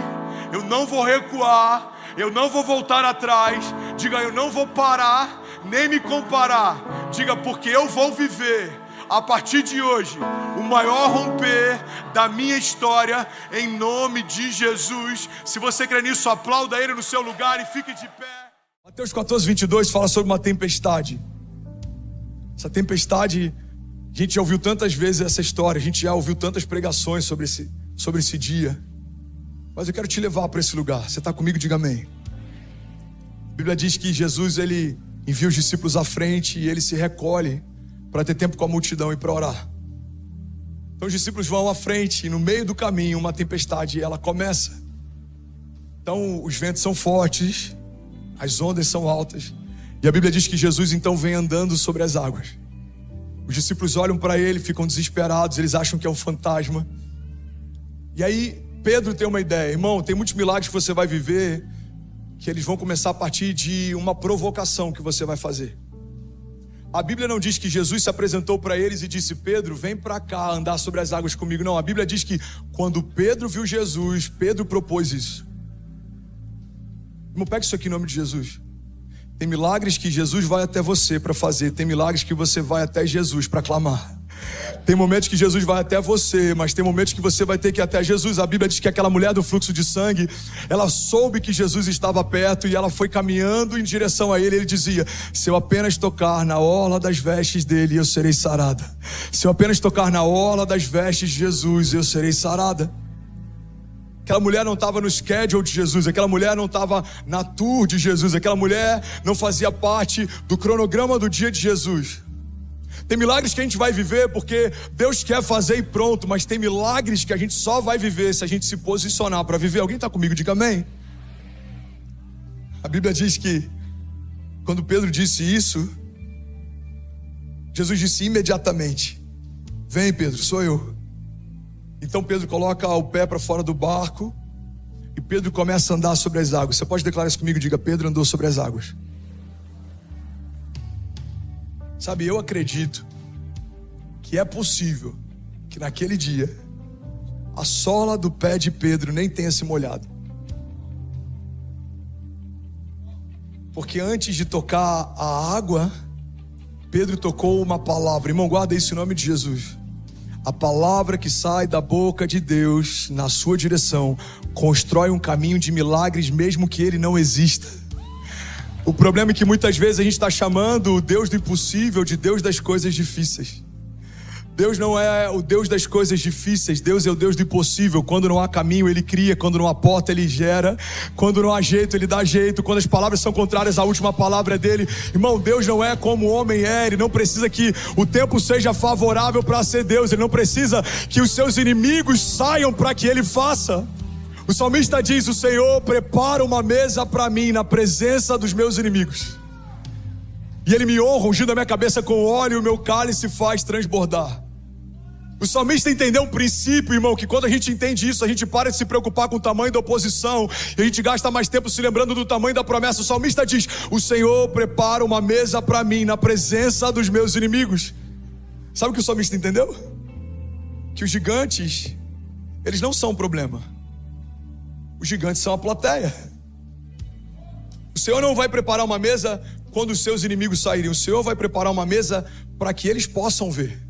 eu não vou recuar, eu não vou voltar atrás. Diga: eu não vou parar, nem me comparar. Diga: porque eu vou viver, a partir de hoje, o maior romper da minha história, em nome de Jesus. Se você crê nisso, aplauda Ele no seu lugar e fique de pé. Mateus 14, 22 fala sobre uma tempestade. Essa tempestade, a gente já ouviu tantas vezes essa história, a gente já ouviu tantas pregações sobre esse dia. Mas eu quero te levar para esse lugar. Você está comigo? Diga amém. A Bíblia diz que Jesus, ele envia os discípulos à frente e ele se recolhe para ter tempo com a multidão e para orar. Então os discípulos vão à frente e no meio do caminho uma tempestade ela começa. Então os ventos são fortes, as ondas são altas. E a Bíblia diz que Jesus então vem andando sobre as águas. Os discípulos olham para ele, ficam desesperados, eles acham que é um fantasma. E aí Pedro tem uma ideia: irmão, tem muitos milagres que você vai viver, que eles vão começar a partir de uma provocação que você vai fazer. A Bíblia não diz que Jesus se apresentou para eles e disse: Pedro, vem para cá andar sobre as águas comigo. Não, a Bíblia diz que quando Pedro viu Jesus, Pedro propôs isso. Irmão, pega isso aqui em nome de Jesus. Tem milagres que Jesus vai até você para fazer. Tem milagres que você vai até Jesus para clamar. Tem momentos que Jesus vai até você, mas tem momentos que você vai ter que ir até Jesus. A Bíblia diz que aquela mulher do fluxo de sangue, ela soube que Jesus estava perto e ela foi caminhando em direção a ele. Ele dizia: se eu apenas tocar na orla das vestes dele, eu serei sarada. Se eu apenas tocar na orla das vestes de Jesus, eu serei sarada. Aquela mulher não estava no schedule de Jesus, aquela mulher não estava na tour de Jesus, aquela mulher não fazia parte do cronograma do dia de Jesus. Tem milagres que a gente vai viver porque Deus quer fazer e pronto, mas tem milagres que a gente só vai viver se a gente se posicionar para viver. Alguém está comigo? Diga amém. A Bíblia diz que quando Pedro disse isso, Jesus disse imediatamente: vem, Pedro, sou eu. Então Pedro coloca o pé para fora do barco e Pedro começa a andar sobre as águas. Você pode declarar isso comigo? Diga: Pedro andou sobre as águas. Sabe, eu acredito que é possível que naquele dia a sola do pé de Pedro nem tenha se molhado. Porque antes de tocar a água, Pedro tocou uma palavra. Irmão, guarda isso em nome de Jesus. A palavra que sai da boca de Deus na sua direção constrói um caminho de milagres mesmo que ele não exista. O problema é que muitas vezes a gente está chamando o Deus do impossível de Deus das coisas difíceis. Deus não é o Deus das coisas difíceis, Deus é o Deus do impossível. Quando não há caminho, Ele cria. Quando não há porta, Ele gera. Quando não há jeito, Ele dá jeito. Quando as palavras são contrárias, a última palavra é dele. Irmão, Deus não é como o homem é. Ele não precisa que o tempo seja favorável para ser Deus. Ele não precisa que os seus inimigos saiam para que Ele faça. O salmista diz: o Senhor prepara uma mesa para mim na presença dos meus inimigos. E Ele me honra, ungindo a minha cabeça com óleo, e o meu cálice faz transbordar. O salmista entendeu um princípio, irmão, que quando a gente entende isso, a gente para de se preocupar com o tamanho da oposição, e a gente gasta mais tempo se lembrando do tamanho da promessa. O salmista diz: o Senhor prepara uma mesa para mim na presença dos meus inimigos. Sabe o que o salmista entendeu? Que os gigantes, eles não são um problema. Os gigantes são a plateia. O Senhor não vai preparar uma mesa quando os seus inimigos saírem. O Senhor vai preparar uma mesa para que eles possam ver.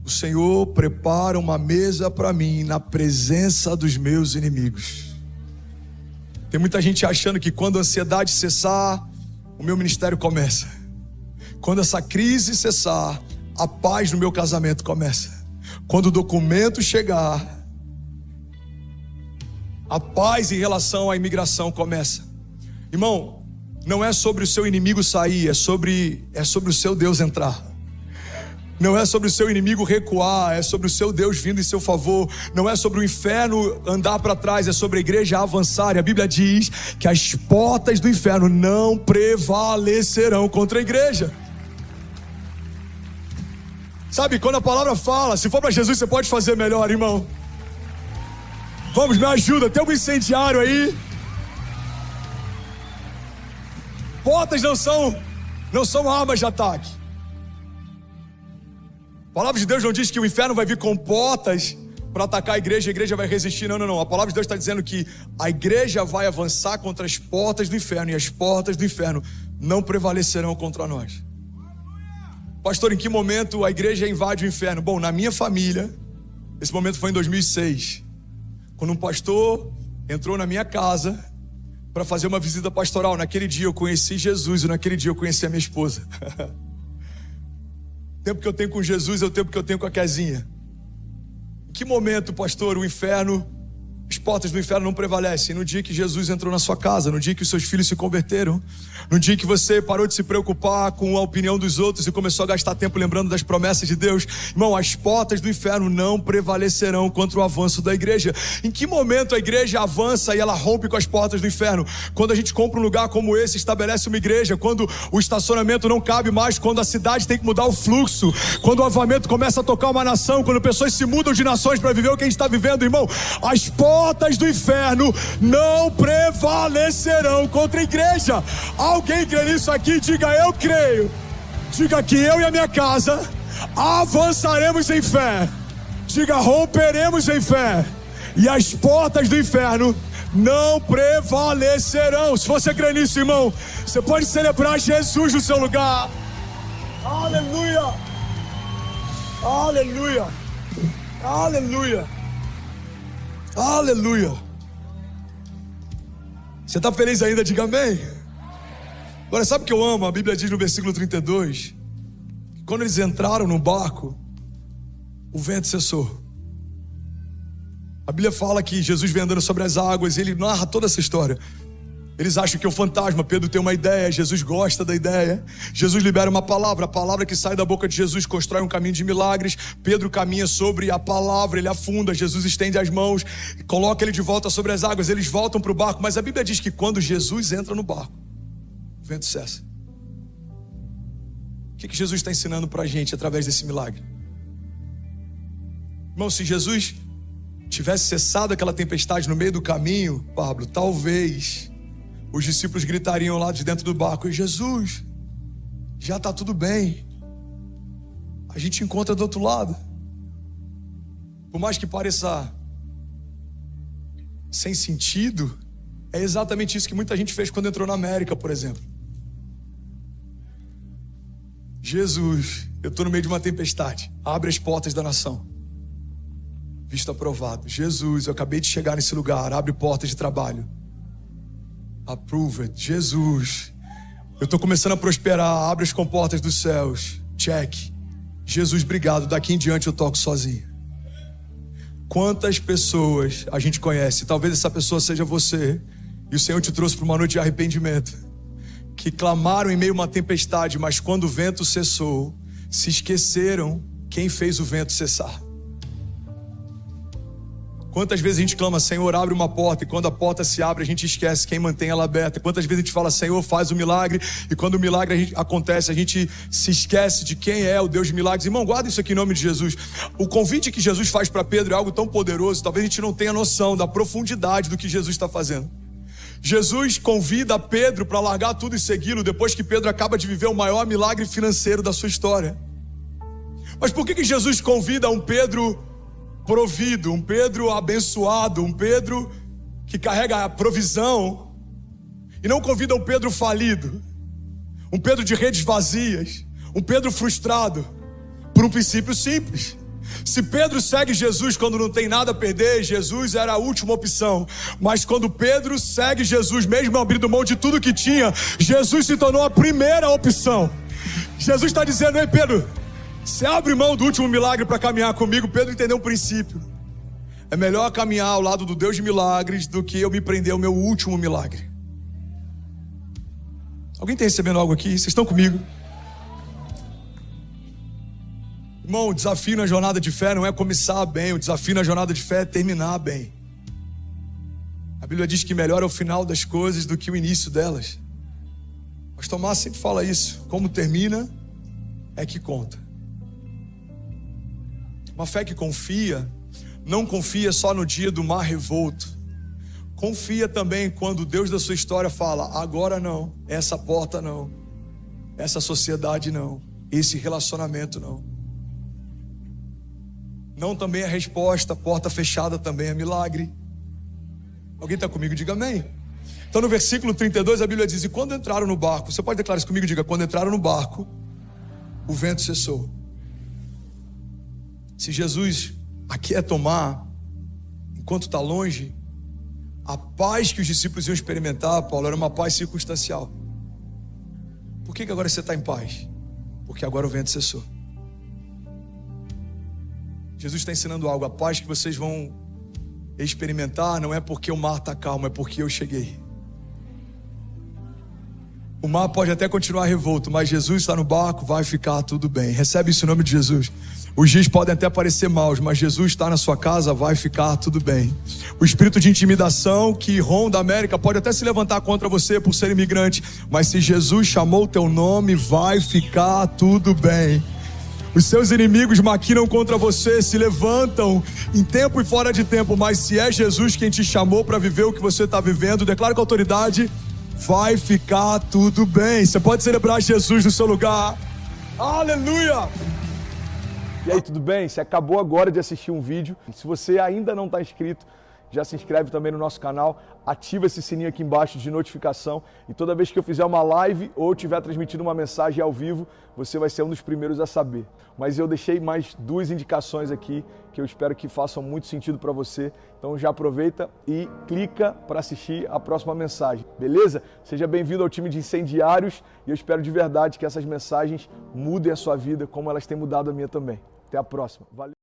O Senhor prepara uma mesa para mim na presença dos meus inimigos. Tem muita gente achando que quando a ansiedade cessar, o meu ministério começa. Quando essa crise cessar, a paz no meu casamento começa. Quando o documento chegar, a paz em relação à imigração começa. Irmão, não é sobre o seu inimigo sair, é sobre o seu Deus entrar. Não é sobre o seu inimigo recuar, é sobre o seu Deus vindo em seu favor. Não é sobre o inferno andar para trás, é sobre a igreja avançar. E a Bíblia diz que as portas do inferno não prevalecerão contra a igreja. Sabe, quando a palavra fala, se for para Jesus você pode fazer melhor, irmão. Vamos, me ajuda, tem um incendiário aí. Portas não são armas de ataque. A palavra de Deus não diz que o inferno vai vir com portas para atacar a igreja vai resistir. Não. A palavra de Deus está dizendo que a igreja vai avançar contra as portas do inferno, e as portas do inferno não prevalecerão contra nós. Pastor, em que momento a igreja invade o inferno? Bom, na minha família, esse momento foi em 2006, quando um pastor entrou na minha casa para fazer uma visita pastoral. Naquele dia eu conheci Jesus e naquele dia eu conheci a minha esposa. tempo que eu tenho com Jesus é o tempo que eu tenho com a Kezinha. Em que momento, pastor, as portas do inferno não prevalecem? No dia que Jesus entrou na sua casa, no dia que os seus filhos se converteram, no dia que você parou de se preocupar com a opinião dos outros e começou a gastar tempo lembrando das promessas de Deus. Irmão, as portas do inferno não prevalecerão contra o avanço da igreja. Em que momento a igreja avança e ela rompe com as portas do inferno? Quando a gente compra um lugar como esse, estabelece uma igreja, quando o estacionamento não cabe mais, quando a cidade tem que mudar o fluxo, quando o avivamento começa a tocar uma nação, quando pessoas se mudam de nações para viver o que a gente está vivendo, irmão, as portas do inferno não prevalecerão contra a igreja. Alguém crê nisso aqui? Diga: eu creio. Diga que eu e a minha casa avançaremos em fé. Diga: romperemos em fé, e as portas do inferno não prevalecerão. Se você crê nisso, irmão, você pode celebrar Jesus no seu lugar. Aleluia, aleluia, aleluia, aleluia. Você está feliz ainda? Diga amém. Agora, sabe o que eu amo? A Bíblia diz no versículo 32, que quando eles entraram no barco, o vento cessou. A Bíblia fala que Jesus vem andando sobre as águas e ele narra toda essa história. Eles acham que é um fantasma. Pedro tem uma ideia, Jesus gosta da ideia. Jesus libera uma palavra, a palavra que sai da boca de Jesus constrói um caminho de milagres. Pedro caminha sobre a palavra, ele afunda, Jesus estende as mãos, coloca ele de volta sobre as águas, eles voltam para o barco. Mas a Bíblia diz que quando Jesus entra no barco, o vento cessa. O que Jesus está ensinando para a gente através desse milagre? Irmão, se Jesus tivesse cessado aquela tempestade no meio do caminho, Pablo, talvez os discípulos gritariam lá de dentro do barco: e Jesus, já está tudo bem, a gente encontra do outro lado. Por mais que pareça sem sentido, é exatamente isso que muita gente fez quando entrou na América, por exemplo. Jesus, eu estou no meio de uma tempestade, abre as portas da nação. Visto aprovado. Jesus, eu acabei de chegar nesse lugar, abre portas de trabalho. Approved. Jesus, eu estou começando a prosperar, abre as comportas dos céus. Check. Jesus, obrigado, daqui em diante eu toco sozinho. Quantas pessoas a gente conhece, talvez essa pessoa seja você, e o Senhor te trouxe para uma noite de arrependimento, que clamaram em meio a uma tempestade, mas quando o vento cessou, se esqueceram quem fez o vento cessar. Quantas vezes a gente clama: Senhor, abre uma porta, e quando a porta se abre, a gente esquece quem mantém ela aberta. Quantas vezes a gente fala: Senhor, faz o milagre, e quando o milagre acontece, a gente se esquece de quem é o Deus de milagres. Irmão, guarda isso aqui em nome de Jesus. O convite que Jesus faz para Pedro é algo tão poderoso, talvez a gente não tenha noção da profundidade do que Jesus está fazendo. Jesus convida Pedro para largar tudo e segui-lo, depois que Pedro acaba de viver o maior milagre financeiro da sua história. Mas por que Jesus convida um Pedro provido, um Pedro abençoado, um Pedro que carrega a provisão, e não convida um Pedro falido, um Pedro de redes vazias, um Pedro frustrado? Por um princípio simples. Se Pedro segue Jesus quando não tem nada a perder, Jesus era a última opção. Mas quando Pedro segue Jesus, mesmo abrindo mão de tudo que tinha, Jesus se tornou a primeira opção. Jesus está dizendo: ei Pedro, você abre mão do último milagre para caminhar comigo? Pedro entendeu um princípio: é melhor caminhar ao lado do Deus de milagres do que eu me prender ao meu último milagre. Alguém está recebendo algo aqui? Vocês estão comigo? Irmão, o desafio na jornada de fé não é começar bem, o desafio na jornada de fé é terminar bem. A Bíblia diz que melhor é o final das coisas do que o início delas. Mas Tomás sempre fala isso: como termina é que conta. Uma fé que confia, não confia só no dia do mar revolto. Confia também quando o Deus da sua história fala: agora não, essa porta não, essa sociedade não, esse relacionamento não. Não também é resposta, porta fechada também é milagre. Alguém está comigo? Diga amém. Então no versículo 32 a Bíblia diz: e quando entraram no barco, você pode declarar isso comigo? Diga: quando entraram no barco, o vento cessou. Se Jesus aqui é tomar, enquanto está longe, a paz que os discípulos iam experimentar, Paulo, era uma paz circunstancial. Por que agora você está em paz? Porque agora o vento cessou. Jesus está ensinando algo. A paz que vocês vão experimentar não é porque o mar está calmo, é porque eu cheguei. O mar pode até continuar revolto, mas Jesus está no barco, vai ficar tudo bem. Recebe isso em nome de Jesus. Os dias podem até parecer maus, mas Jesus está na sua casa, vai ficar tudo bem. O espírito de intimidação que ronda a América pode até se levantar contra você por ser imigrante, mas se Jesus chamou o teu nome, vai ficar tudo bem. Os seus inimigos maquinam contra você, se levantam em tempo e fora de tempo, mas se é Jesus quem te chamou para viver o que você está vivendo, declaro com autoridade, vai ficar tudo bem. Você pode celebrar Jesus no seu lugar. Aleluia! E aí, tudo bem? Você acabou agora de assistir um vídeo. Se você ainda não está inscrito, já se inscreve também no nosso canal, ativa esse sininho aqui embaixo de notificação e toda vez que eu fizer uma live ou estiver transmitindo uma mensagem ao vivo, você vai ser um dos primeiros a saber. Mas eu deixei mais 2 indicações aqui que eu espero que façam muito sentido para você. Então já aproveita e clica para assistir a próxima mensagem, beleza? Seja bem-vindo ao time de incendiários e eu espero de verdade que essas mensagens mudem a sua vida como elas têm mudado a minha também. Até a próxima. Valeu!